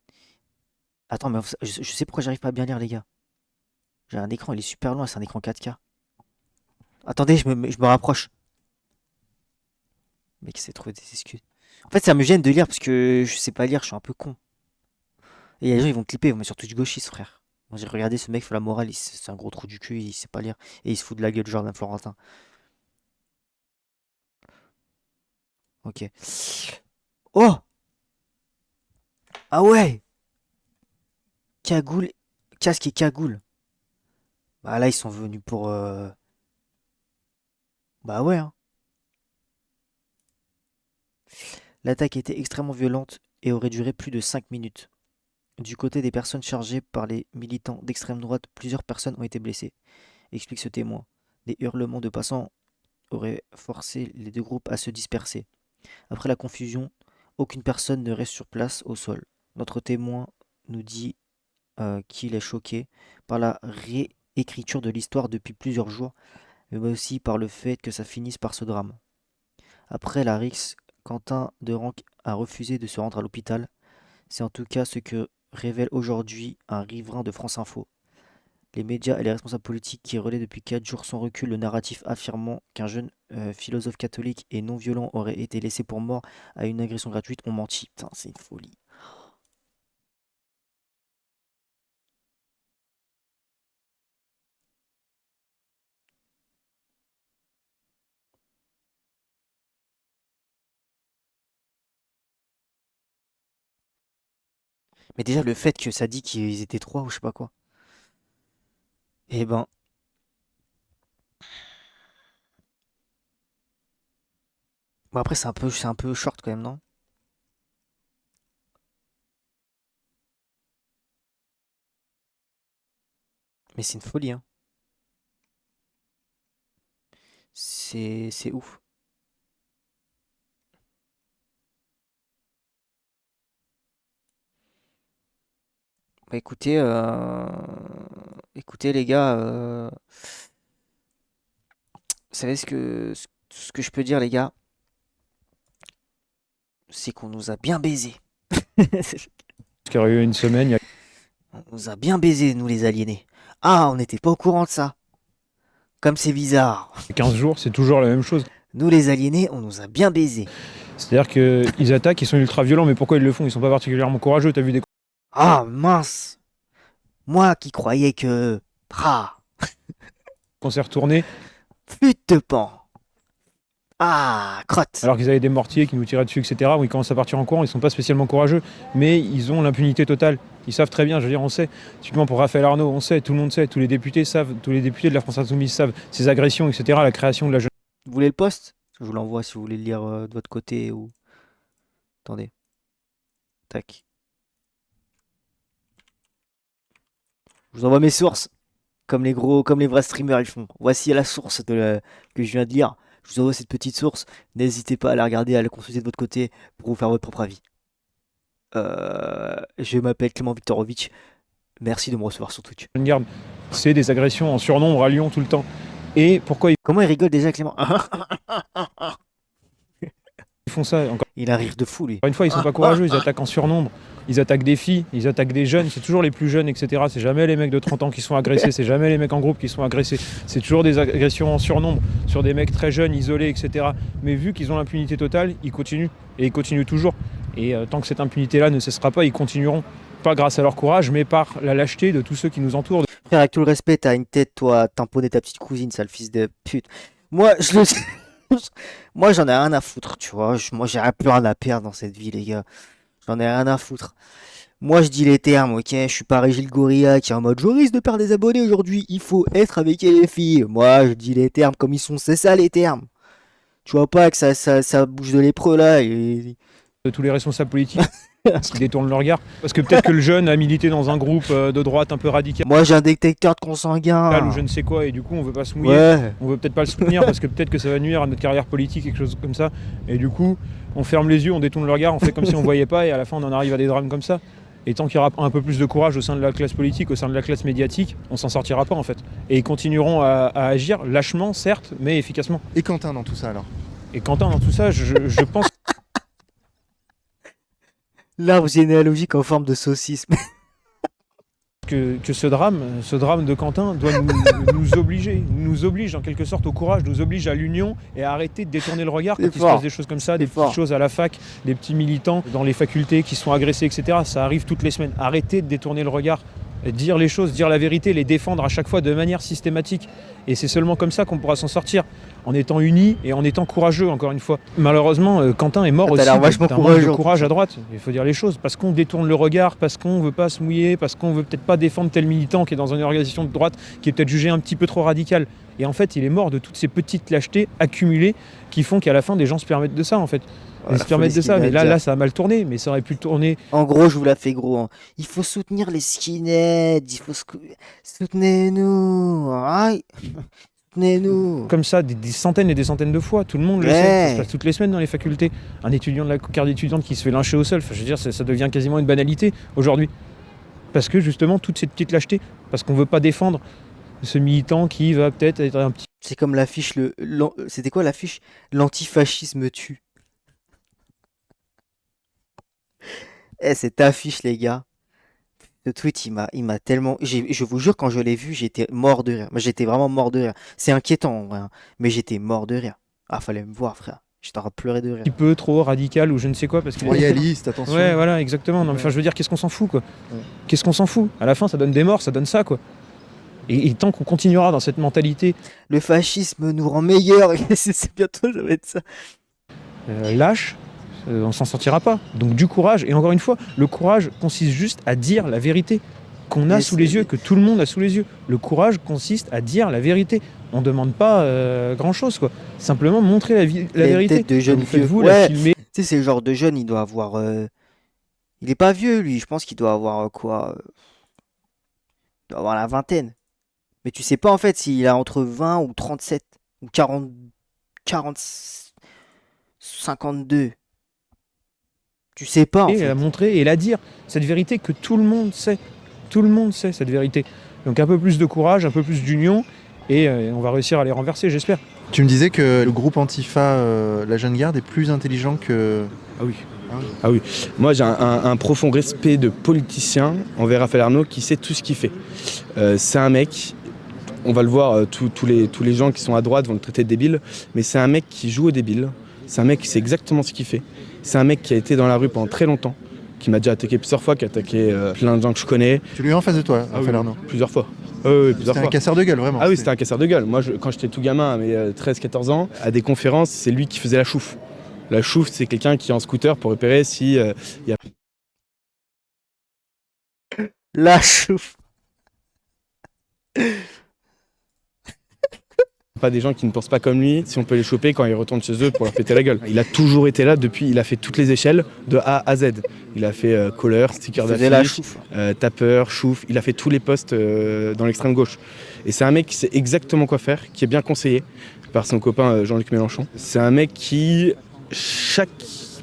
Attends, mais je sais pourquoi j'arrive pas à bien lire, les gars. J'ai un écran, il est super loin, c'est un écran 4K. Attendez, je me rapproche. Mec, c'est trouvé des excuses. En fait, ça me gêne de lire parce que je sais pas lire, je suis un peu con. Et les gens, ils vont clipper, ils vont mettre sur Twitch gauchiste, frère. Moi, j'ai regardé ce mec, fait la morale, c'est un gros trou du cul, il sait pas lire. Et il se fout de la gueule du Jardin Florentin. Ok. Oh! Ah ouais! Cagoule, casque et cagoule. Bah là, ils sont venus pour... Bah ouais, hein. L'attaque était extrêmement violente et aurait duré plus de 5 minutes. Du côté des personnes chargées par les militants d'extrême droite, plusieurs personnes ont été blessées, explique ce témoin. Des hurlements de passants auraient forcé les deux groupes à se disperser. Après la confusion, aucune personne ne reste sur place au sol. Notre témoin nous dit qu'il est choqué par la réécriture de l'histoire depuis plusieurs jours, mais aussi par le fait que ça finisse par ce drame. Après la rixe, Quentin Derenc a refusé de se rendre à l'hôpital. C'est en tout cas ce que révèle aujourd'hui un riverain de France Info. Les médias et les responsables politiques qui relaient depuis 4 jours sans recul le narratif affirmant qu'un jeune philosophe catholique et non violent aurait été laissé pour mort à une agression gratuite ont menti. Putain, c'est une folie. Mais déjà, le fait que ça dit qu'ils étaient 3 ou je sais pas quoi. Eh ben. Bon, après, c'est un peu short quand même, non? Mais c'est une folie, hein. C'est ouf. Bah écoutez, écoutez les gars, vous savez ce que je peux dire les gars, c'est qu'on nous a bien baisé. Parce qu'il y aurait eu une semaine, On nous a bien baisé, nous les aliénés. Ah, on n'était pas au courant de ça. Comme c'est bizarre. 15 jours, c'est toujours la même chose. Nous les aliénés, on nous a bien baisé. C'est-à-dire qu'ils attaquent, ils sont ultra violents, mais pourquoi ils le font? Ils sont pas particulièrement courageux, t'as vu des... Ah mince. Moi qui croyais que... Ah. Quand c'est retourné... Flûte de pan. Ah, crotte. Alors qu'ils avaient des mortiers qui nous tiraient dessus, etc. Où ils commencent à partir en courant, ils sont pas spécialement courageux, mais ils ont l'impunité totale. Ils savent très bien, je veux dire, on sait. Typiquement pour Raphaël Arnaud, on sait, tout le monde sait, tous les députés savent, tous les députés de la France Insoumise savent, ces agressions, etc., la création de la jeune... Vous voulez le poste? Je vous l'envoie si vous voulez le lire de votre côté ou... Attendez. Tac. Je vous envoie mes sources. Comme les vrais streamers ils font. Voici la source que je viens de lire. Je vous envoie cette petite source. N'hésitez pas à la regarder, à la consulter de votre côté pour vous faire votre propre avis. Je m'appelle Clément Viktorovitch. Merci de me recevoir sur Twitch. Garde, c'est des agressions en surnombre à Lyon tout le temps. Et pourquoi Comment il rigole déjà, Clément? ils font ça encore? Il a un rire de fou, lui. Encore une fois, ils sont pas courageux, ils attaquent en surnombre. Ils attaquent des filles, ils attaquent des jeunes, c'est toujours les plus jeunes, etc. C'est jamais les mecs de 30 ans qui sont agressés, c'est jamais les mecs en groupe qui sont agressés. C'est toujours des agressions en surnombre sur des mecs très jeunes, isolés, etc. Mais vu qu'ils ont l'impunité totale, ils continuent. Et ils continuent toujours. Et tant que cette impunité-là ne cessera pas, ils continueront. Pas grâce à leur courage, mais par la lâcheté de tous ceux qui nous entourent. Frère, avec tout le respect, t'as une tête, toi, tamponner ta petite cousine, sale fils de pute. Moi, moi, j'en ai rien à foutre, tu vois. Moi, j'ai plus rien à perdre dans cette vie, les gars. J'en ai rien à foutre. Moi, je dis les termes, ok? Je suis pas Régis le Gorilla qui est en mode je risque de perdre des abonnés aujourd'hui. Il faut être avec les filles. Moi, je dis les termes comme ils sont. C'est ça, les termes. Tu vois pas que ça bouge de lépreux, là. De tous les responsables politiques qui détournent le regard. Parce que peut-être que le jeune a milité dans un groupe de droite un peu radical. Moi, j'ai un détecteur de consanguin. Ou je ne sais quoi, et du coup, on veut pas se mouiller. Ouais. On veut peut-être pas le soutenir parce que peut-être que ça va nuire à notre carrière politique, quelque chose comme ça. Et du coup, on ferme les yeux, on détourne le regard, on fait comme si on voyait pas, et à la fin, on en arrive à des drames comme ça. Et tant qu'il y aura un peu plus de courage au sein de la classe politique, au sein de la classe médiatique, on s'en sortira pas en fait. Et ils continueront à agir lâchement, certes, mais efficacement. Et Quentin dans tout ça alors? Et Quentin dans tout ça, je pense... L'arbre généalogique en forme de saucisse. que ce drame de Quentin doit nous oblige en quelque sorte au courage, nous oblige à l'union et à arrêter de détourner le regard quand il se passe des choses comme ça, des petites choses à la fac, des petits militants dans les facultés qui sont agressés, etc. Ça arrive toutes les semaines. Arrêtez de détourner le regard. dire les choses, dire la vérité, les défendre à chaque fois de manière systématique. Et c'est seulement comme ça qu'on pourra s'en sortir, en étant unis et en étant courageux, encore une fois. Malheureusement, Quentin est mort T'as aussi l'air vachement d'un manque de courageux. courage à droite. Il faut dire les choses, parce qu'on détourne le regard, parce qu'on veut pas se mouiller, parce qu'on veut peut-être pas défendre tel militant qui est dans une organisation de droite, qui est peut-être jugé un petit peu trop radical. Et en fait, il est mort de toutes ces petites lâchetés accumulées qui font qu'à la fin, des gens se permettent de ça, en fait. Ils se permettent de ça, mais là, ça a mal tourné, mais ça aurait pu tourner. En gros, je vous la fais gros, hein. Il faut soutenir les skinheads, soutenez-nous, hein. Soutenez-nous. Comme ça, des centaines et des centaines de fois, tout le monde le sait, ça se passe toutes les semaines dans les facultés. Un étudiant de la carte d'étudiante qui se fait lyncher au sol, enfin, je veux dire, ça devient quasiment une banalité aujourd'hui. Parce que justement, toute cette petite lâcheté, parce qu'on veut pas défendre ce militant qui va peut-être être un petit... C'est comme l'affiche, c'était quoi l'affiche? L'antifascisme tue. Cette affiche, les gars, le tweet, il m'a tellement... Je vous jure, quand je l'ai vu, j'étais mort de rire. J'étais vraiment mort de rire. C'est inquiétant, en vrai, hein, mais j'étais mort de rire. Ah, fallait me voir, frère. J'étais en train de pleurer de rire. Un petit peu trop radical ou je ne sais quoi. Parce que... Royaliste, attention. Ouais, voilà, exactement. Non, mais, enfin, je veux dire, qu'est-ce qu'on s'en fout, quoi. Qu'est-ce qu'on s'en fout? À la fin, ça donne des morts, ça donne ça, quoi. Et tant qu'on continuera dans cette mentalité... Le fascisme nous rend meilleurs. C'est bientôt, ça va être ça. Lâche, on s'en sortira pas. Donc du courage. Et encore une fois, le courage consiste juste à dire la vérité qu'on a sous les yeux, que tout le monde a sous les yeux. Le courage consiste à dire la vérité. On ne demande pas grand-chose, quoi. Simplement montrer la vérité. De jeunes vieux. Faites-vous la filmer. Tu sais, c'est le genre de jeune, il doit avoir... Il est pas vieux, lui. Je pense qu'il doit avoir quoi Il doit avoir la vingtaine. Mais tu sais pas, en fait, s'il a entre 20 ou 37 ou 40... 52. Tu sais pas, en fait. Et la montrer et la dire. Cette vérité que tout le monde sait. Tout le monde sait cette vérité. Donc un peu plus de courage, un peu plus d'union, et on va réussir à les renverser, j'espère. Tu me disais que le groupe Antifa, la Jeune Garde, est plus intelligent que... Ah oui. Ah oui. Moi, j'ai un profond respect de politicien envers Raphaël Arnaud qui sait tout ce qu'il fait. C'est un mec... On va le voir, tous les gens qui sont à droite vont le traiter de débile, mais c'est un mec qui joue au débile, c'est un mec qui sait exactement ce qu'il fait, c'est un mec qui a été dans la rue pendant très longtemps, qui m'a déjà attaqué plusieurs fois, qui a attaqué plein de gens que je connais. Tu l'as eu en face de toi, Raphaël Arnaud? Plusieurs fois. Oui, plusieurs fois. C'était un casseur de gueule, vraiment. Ah oui, c'était un casseur de gueule. Moi, quand j'étais tout gamin, à mes 13-14 ans, à des conférences, c'est lui qui faisait la chouffe. La chouffe, c'est quelqu'un qui est en scooter pour repérer si y a... La chouffe. Pas des gens qui ne pensent pas comme lui, si on peut les choper quand ils retournent chez eux pour leur péter la gueule. Il a toujours été là depuis, il a fait toutes les échelles de A à Z. Il a fait colleur, sticker d'affiche, tapeur, chouffe, il a fait tous les postes dans l'extrême gauche. Et c'est un mec qui sait exactement quoi faire, qui est bien conseillé par son copain Jean-Luc Mélenchon. C'est un mek qui, chaque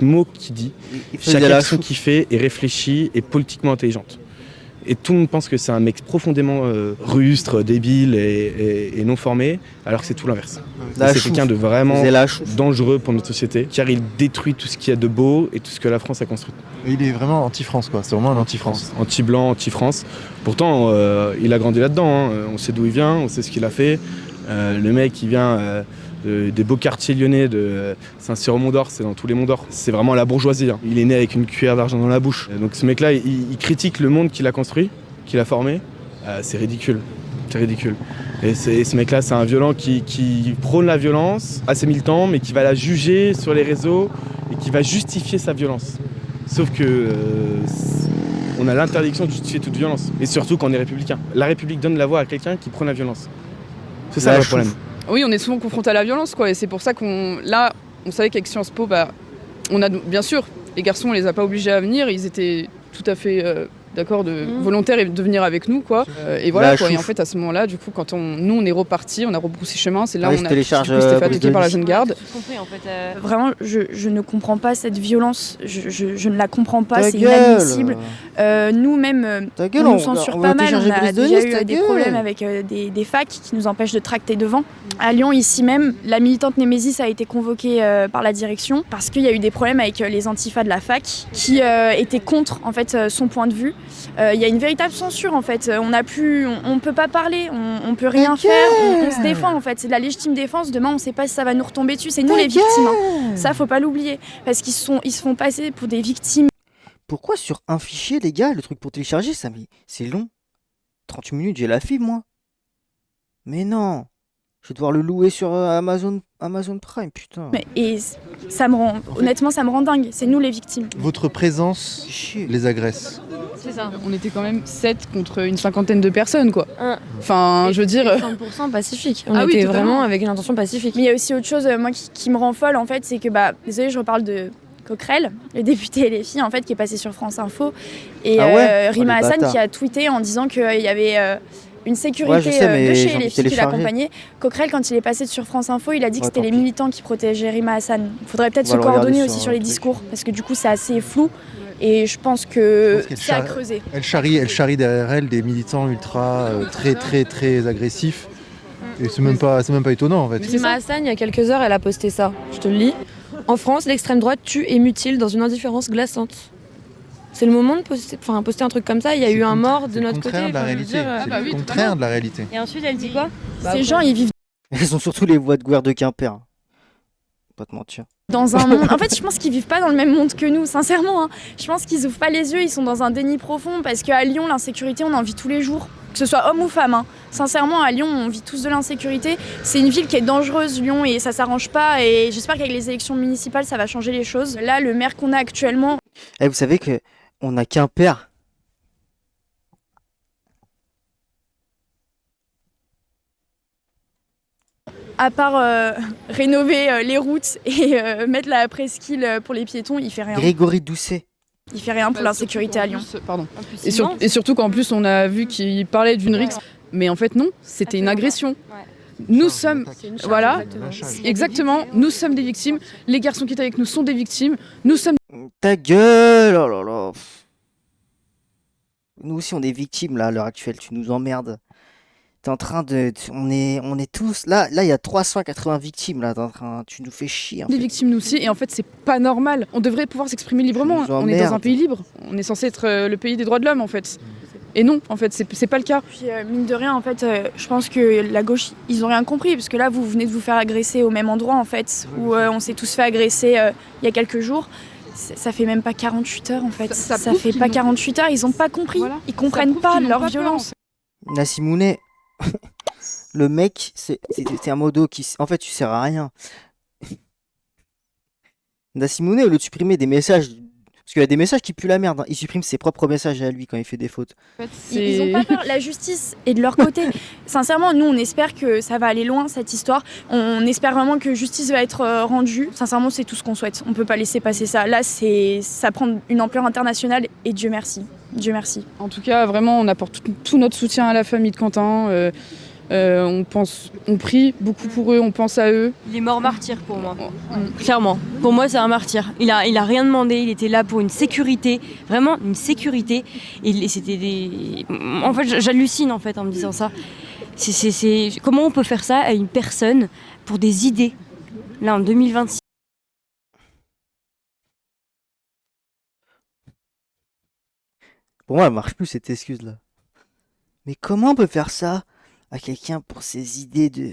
mot qu'il dit, chaque action qu'il fait est réfléchie et politiquement intelligente. Et tout le monde pense que c'est un mec profondément rustre, débile et non formé, alors que c'est tout l'inverse. C'est quelqu'un de vraiment dangereux pour notre société, car il détruit tout ce qu'il y a de beau et tout ce que la France a construit. Et il est vraiment anti-France, quoi. C'est vraiment un anti-France. Anti-blanc, anti-France. Pourtant, il a grandi là-dedans, hein. On sait d'où il vient, on sait ce qu'il a fait. Le mec, il vient... des beaux quartiers lyonnais, de Saint-Cyr-au-Mont-d'Or, c'est dans tous les Monts d'Or. C'est vraiment la bourgeoisie. Hein. Il est né avec une cuillère d'argent dans la bouche. Donc ce mec-là, il critique le monde qu'il a construit, qu'il a formé. C'est ridicule. C'est ridicule. Et ce mec-là, c'est un violent qui prône la violence, assez militant, mais qui va la juger sur les réseaux et qui va justifier sa violence. Sauf que on a l'interdiction de justifier toute violence. Et surtout quand on est républicain. La République donne la voix à quelqu'un qui prône la violence. C'est ça le problème. Oui, on est souvent confronté à la violence, quoi, et c'est pour ça on savait qu'avec Sciences Po, on a, bien sûr, les garçons, on les a pas obligés à venir, ils étaient tout à fait d'accord, volontaires de venir avec nous, quoi. Et voilà, quoi. Et en fait, à ce moment-là, du coup, quand nous, on est repartis, on a rebroussé chemin, c'est là où on a s'est fait attaquer par la Jeune Garde. Compris, en fait, Vraiment, je ne comprends pas cette violence, je ne la comprends pas, c'est inadmissible. Nous-mêmes, on nous censure pas mal, on a déjà eu des problèmes avec des facs qui nous empêchent de tracter devant. À Lyon, ici même, la militante Némésis a été convoquée par la direction parce qu'il y a eu des problèmes avec les antifas de la fac qui étaient contre, en fait, son point de vue. Il y a une véritable censure, en fait. On peut pas parler, on peut rien faire, on se défend, en fait. C'est de la légitime défense. Demain, on sait pas si ça va nous retomber dessus. C'est nous les victimes. Hein. Ça, faut pas l'oublier. Parce qu'ils se font passer pour des victimes. Pourquoi sur un fichier, les gars, le truc pour télécharger, c'est long? 30 minutes, j'ai la fibre, moi. Mais non. Je vais devoir le louer sur Amazon Prime, putain. Et ça me rend, honnêtement, ça me rend dingue. C'est nous les victimes. Votre présence les agresse. C'est ça. On était quand même 7 contre une cinquantaine de personnes, quoi. Enfin, je veux dire... 100% pacifique. On Ah oui, était totalement. vraiment avec une intention pacifique. Mais il y a aussi autre chose, moi, qui me rend folle, en fait, c'est que, désolé, je reparle de Coquerel, le député LFI, en fait, qui est passé sur France Info. Et Ah ouais Rima Oh, les Hassan bâtards. qui a tweeté en disant qu'il y avait... une sécurité Ouais, je sais, mais de j'ai chez envie de LFI qui télécharger. l'accompagnait. Coquerel, quand il est passé sur France Info, il a dit que Ouais, c'était tant les pis. militants qui protégeaient Rima Hassan. Il faudrait peut-être On se va le regarder coordonner sur aussi sur un les truc. discours, parce que du coup, c'est assez flou. Et je pense que qu'elle c'est à charrie- creuser. Elle charrie derrière elle des militants ultra très agressifs. Et c'est même pas étonnant en fait. Rima Hassan, il y a quelques heures, elle a posté ça. Je te le lis. En France, l'extrême droite tue et mutile dans une indifférence glaçante. C'est le moment de poster un truc comme ça. Il y a eu un mort de notre côté. C'est le contraire de la Enfin, je veux réalité. dire, C'est le contraire de la réalité. Et ensuite, elle dit quoi? Ces gens, ils vivent Elles ont surtout les voix de Guerre de Quimper. Hein. Pas te mentir. dans un monde. En fait, je pense qu'ils vivent pas dans le même monde que nous, sincèrement. Hein. Je pense qu'ils ouvrent pas les yeux, ils sont dans un déni profond parce qu'à Lyon, l'insécurité, on en vit tous les jours. Que ce soit homme ou femme. Hein. Sincèrement, à Lyon, on vit tous de l'insécurité. C'est une ville qui est dangereuse, Lyon, et ça s'arrange pas. Et j'espère qu'avec les élections municipales, ça va changer les choses. Là, le maire qu'on a actuellement, Vous savez que on a Quimper. à part rénover les routes et mettre la presqu'île pour les piétons, il fait rien. Grégory Doucet. Il fait rien pour l'insécurité à Lyon. Pardon. Et surtout qu'en plus, on a vu qu'il parlait d'une rixe. Mais en fait, non, c'était une agression. Nous sommes, voilà, exactement, nous sommes des victimes. Les garçons qui étaient avec nous sont des victimes. Nous sommes. Ta gueule, oh là là. Nous aussi, on est victimes là à l'heure actuelle. Tu nous emmerdes. T'es en train de, on est tous là. Là, il y a 380 victimes là. Tu nous fais chier. En des fait. victimes nous aussi, et en fait, c'est pas normal. On devrait pouvoir s'exprimer librement. Tu nous On est dans un emmerdes. pays libre. On est censé être le pays des droits de l'homme, en fait. Et non, en fait, c'est pas le cas. Puis mine de rien, en fait, je pense que la gauche, ils ont rien compris, parce que là, vous venez de vous faire agresser au même endroit, en fait, où on s'est tous fait agresser il y a quelques jours. Ça fait même pas 48 heures, en fait. Ça prouve fait qu'ils pas n'ont- 48 heures, ils ont pas compris. Voilà. Ils comprennent prouve pas qu'ils n'ont leur pas peur, violence. Nassimounet, le mec, c'est un modo qui, en fait, tu sers à rien. Nassimounet, au lieu de supprimer des messages, parce qu'il y a des messages qui puent la merde, hein, il supprime ses propres messages à lui quand il fait des fautes. Ils ont pas peur. La justice est de leur côté. Sincèrement, nous, on espère que ça va aller loin, cette histoire. On espère vraiment que justice va être rendue. Sincèrement, c'est tout ce qu'on souhaite. On peut pas laisser passer ça. Là, ça prend une ampleur internationale, et Dieu merci. Dieu merci. En tout cas, vraiment, on apporte tout notre soutien à la famille de Quentin. On prie beaucoup pour eux, on pense à eux. Il est mort martyr pour moi, clairement. Pour moi, c'est un martyr. Il a rien demandé, il était là pour une sécurité, vraiment une sécurité. Et c'était des... En fait, j'hallucine en fait en me disant ça. Comment on peut faire ça à une personne pour des idées, là en 2026? Pour moi, elle marche plus cette excuse là. Mais comment on peut faire ça à quelqu'un pour ses idées de...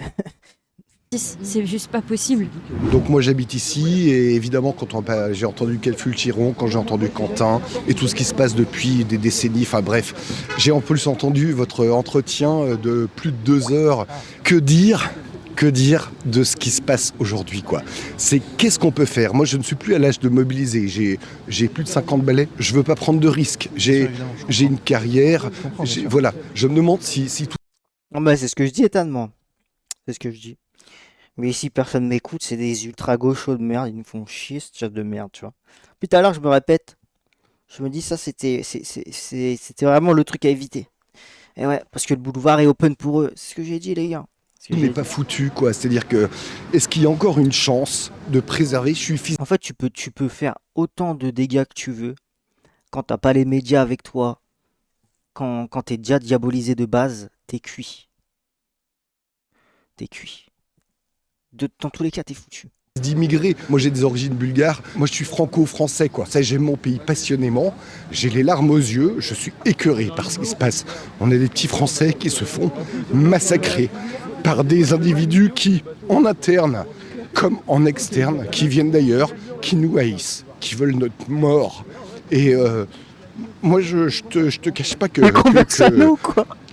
C'est juste pas possible. Donc moi j'habite ici et évidemment quand j'ai entendu quel fut le Chiron, quand j'ai entendu Quentin et tout ce qui se passe depuis des décennies, enfin bref, j'ai en plus entendu votre entretien de plus de 2 heures. Que dire de ce qui se passe aujourd'hui quoi. C'est qu'est-ce qu'on peut faire? Moi je ne suis plus à l'âge de mobiliser, j'ai plus de 50 balais, je veux pas prendre de risques, j'ai une carrière, voilà, je me demande si tout... Non, bah, c'est ce que je dis étonnamment. C'est ce que je dis. Mais ici, personne m'écoute, c'est des ultra-gauchos de merde, ils nous font chier, ce chat de merde, tu vois. Puis tout à l'heure, je me répète, je me dis ça, c'était vraiment le truc à éviter. Et ouais, parce que le boulevard est open pour eux, c'est ce que j'ai dit, les gars. Il n'est pas foutu quoi, c'est-à-dire que est-ce qu'il y a encore une chance de préserver suffisant? En fait, tu peux faire autant de dégâts que tu veux quand t'as pas les médias avec toi, quand t'es déjà diabolisé de base, t'es cuit. T'es cuit. Dans tous les cas, t'es foutu. D'immigrés, moi j'ai des origines bulgares, moi je suis franco-français quoi, ça j'aime mon pays passionnément, j'ai les larmes aux yeux, je suis écœuré par ce qui se passe. On a des petits Français qui se font massacrer par des individus qui, en interne comme en externe, qui viennent d'ailleurs, qui nous haïssent, qui veulent notre mort. Et moi je te cache pas que...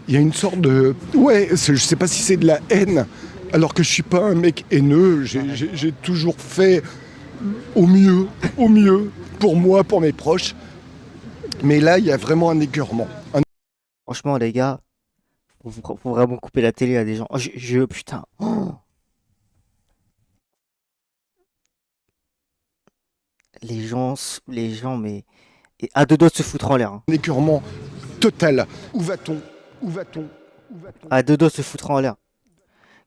Il y a une sorte de... Ouais, je sais pas si c'est de la haine, alors que je suis pas un mec haineux. J'ai toujours fait au mieux, pour moi, pour mes proches. Mais là, il y a vraiment un écœurement. Franchement, les gars, faut vraiment couper la télé à des gens. Oh, putain. Oh. Les gens, mais à deux doigts de se foutre en l'air. Hein. Un écœurement total. Où va-t-on? À deux doigts de se foutre en l'air.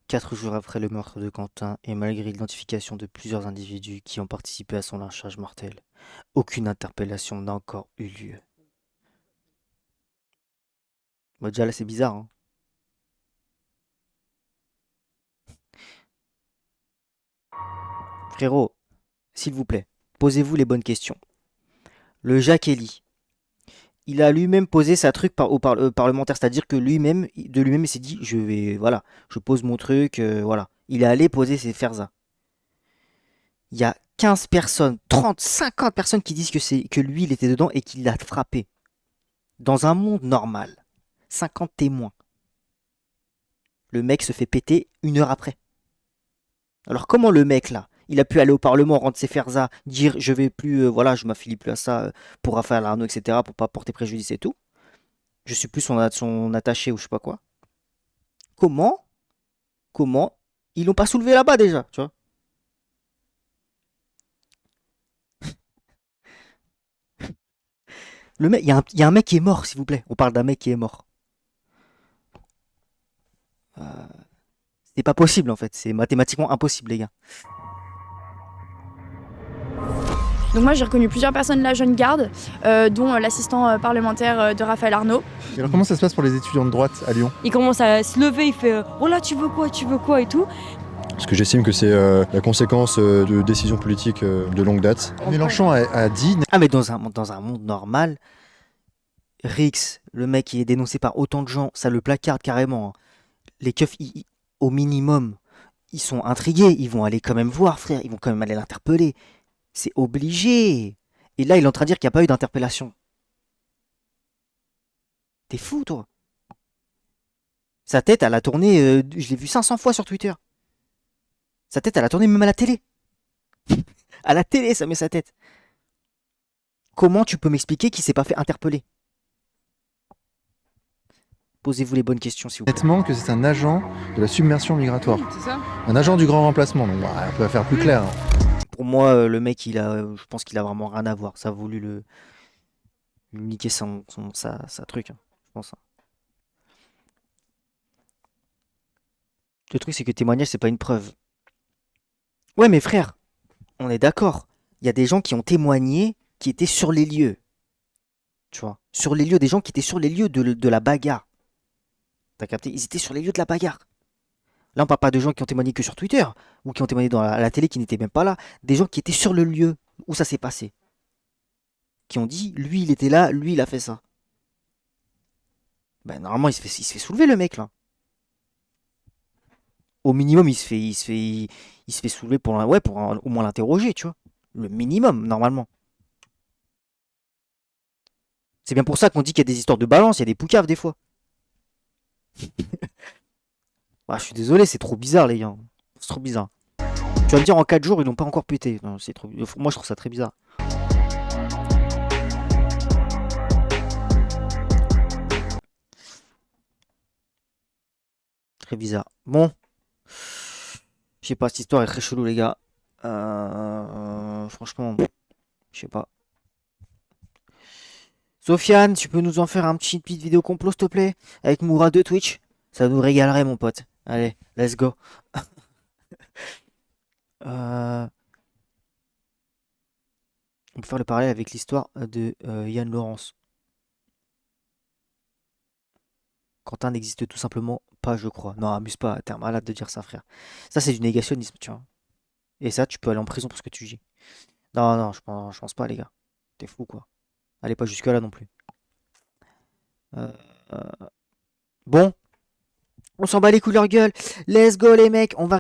4 jours après le meurtre de Quentin, et malgré l'identification de plusieurs individus qui ont participé à son lynchage mortel, aucune interpellation n'a encore eu lieu. Bah déjà là c'est bizarre. Hein. Frérot, s'il vous plaît, posez-vous les bonnes questions. Le Jacques Elie, il a lui-même posé sa truc au parlementaire, c'est-à-dire que lui-même, il s'est dit, je pose mon truc, voilà. Il est allé poser ses ferzas. Il y a 15 personnes, 30, 50 personnes qui disent que lui, il était dedans et qu'il l'a frappé. Dans un monde normal, 50 témoins. Le mec se fait péter 1 heure après. Alors comment le mec là, il a pu aller au Parlement, rendre ses ferzas, dire je vais plus, je m'affilie plus à ça pour Raphaël Arnaud, etc., pour pas porter préjudice et tout. Je suis plus son attaché ou je sais pas quoi. Comment ils l'ont pas soulevé là-bas déjà, tu vois? Le mec, il y a un mec qui est mort, s'il vous plaît. On parle d'un mec qui est mort. C'est pas possible en fait, c'est mathématiquement impossible les gars. Donc moi j'ai reconnu plusieurs personnes de la jeune garde, dont l'assistant parlementaire de Raphaël Arnaud. Et alors comment ça se passe pour les étudiants de droite à Lyon? Il commence à se lever, il fait oh là tu veux quoi et tout. Parce que j'estime que c'est la conséquence de décisions politiques de longue date. Mélenchon a dit... Ah mais dans un monde normal, Rix, le mec qui est dénoncé par autant de gens, ça le placarde carrément. Hein. Les keufs, au minimum, ils sont intrigués, ils vont aller quand même voir, frère, ils vont quand même aller l'interpeller. C'est obligé. Et là, il est en train de dire qu'il n'y a pas eu d'interpellation. T'es fou, toi. Sa tête, elle a tourné, je l'ai vu 500 fois sur Twitter. Sa tête, elle a tourné même à la télé. À la télé, ça met sa tête. Comment tu peux m'expliquer qu'il s'est pas fait interpeller? Posez-vous les bonnes questions, s'il vous plaît. Honnêtement, que c'est un agent de la submersion migratoire. C'est ça. Un agent du grand remplacement. Donc, on peut faire plus clair. Hein. Pour moi, le mec, je pense qu'il a vraiment rien à voir. Ça a voulu lui niquer sa truc, hein, je pense. Hein. Le truc, c'est que témoignage, c'est pas une preuve. Ouais, mais frère, on est d'accord. Il y a des gens qui ont témoigné qui étaient sur les lieux. Tu vois, sur les lieux, des gens qui étaient sur les lieux de la bagarre. T'as capté? Ils étaient sur les lieux de la bagarre. Là, on parle pas de gens qui ont témoigné que sur Twitter ou qui ont témoigné à la télé qui n'étaient même pas là. Des gens qui étaient sur le lieu où ça s'est passé. Qui ont dit, lui, il était là, lui, il a fait ça. Ben, normalement, il se fait soulever, le mec, là. Au minimum, il se fait soulever pour au moins l'interroger, tu vois. Le minimum, normalement. C'est bien pour ça qu'on dit qu'il y a des histoires de balance, il y a des poucaves, des fois. Bah, je suis désolé, c'est trop bizarre, les gars. C'est trop bizarre. Tu vas me dire, en 4 jours, ils l'ont pas encore pété. Non, c'est trop... Moi, je trouve ça très bizarre. Très bizarre. Bon. Je sais pas, cette histoire est très chelou, les gars. Franchement, je sais pas. Sofiane, tu peux nous en faire un petite vidéo complot, s'il te plaît? Avec Moura de Twitch? Ça nous régalerait, mon pote. Allez, let's go. On peut faire le parallèle avec l'histoire de Yann Laurence. Quentin n'existe tout simplement pas, je crois. Non, amuse pas, t'es un malade de dire ça, frère. Ça, c'est du négationnisme, tu vois. Et ça, tu peux aller en prison pour ce que tu dis. Non, je pense pas, les gars. T'es fou, quoi. Allez pas jusque là non plus. Bon. On s'en bat les couleurs gueule. Let's go, les mecs. On va...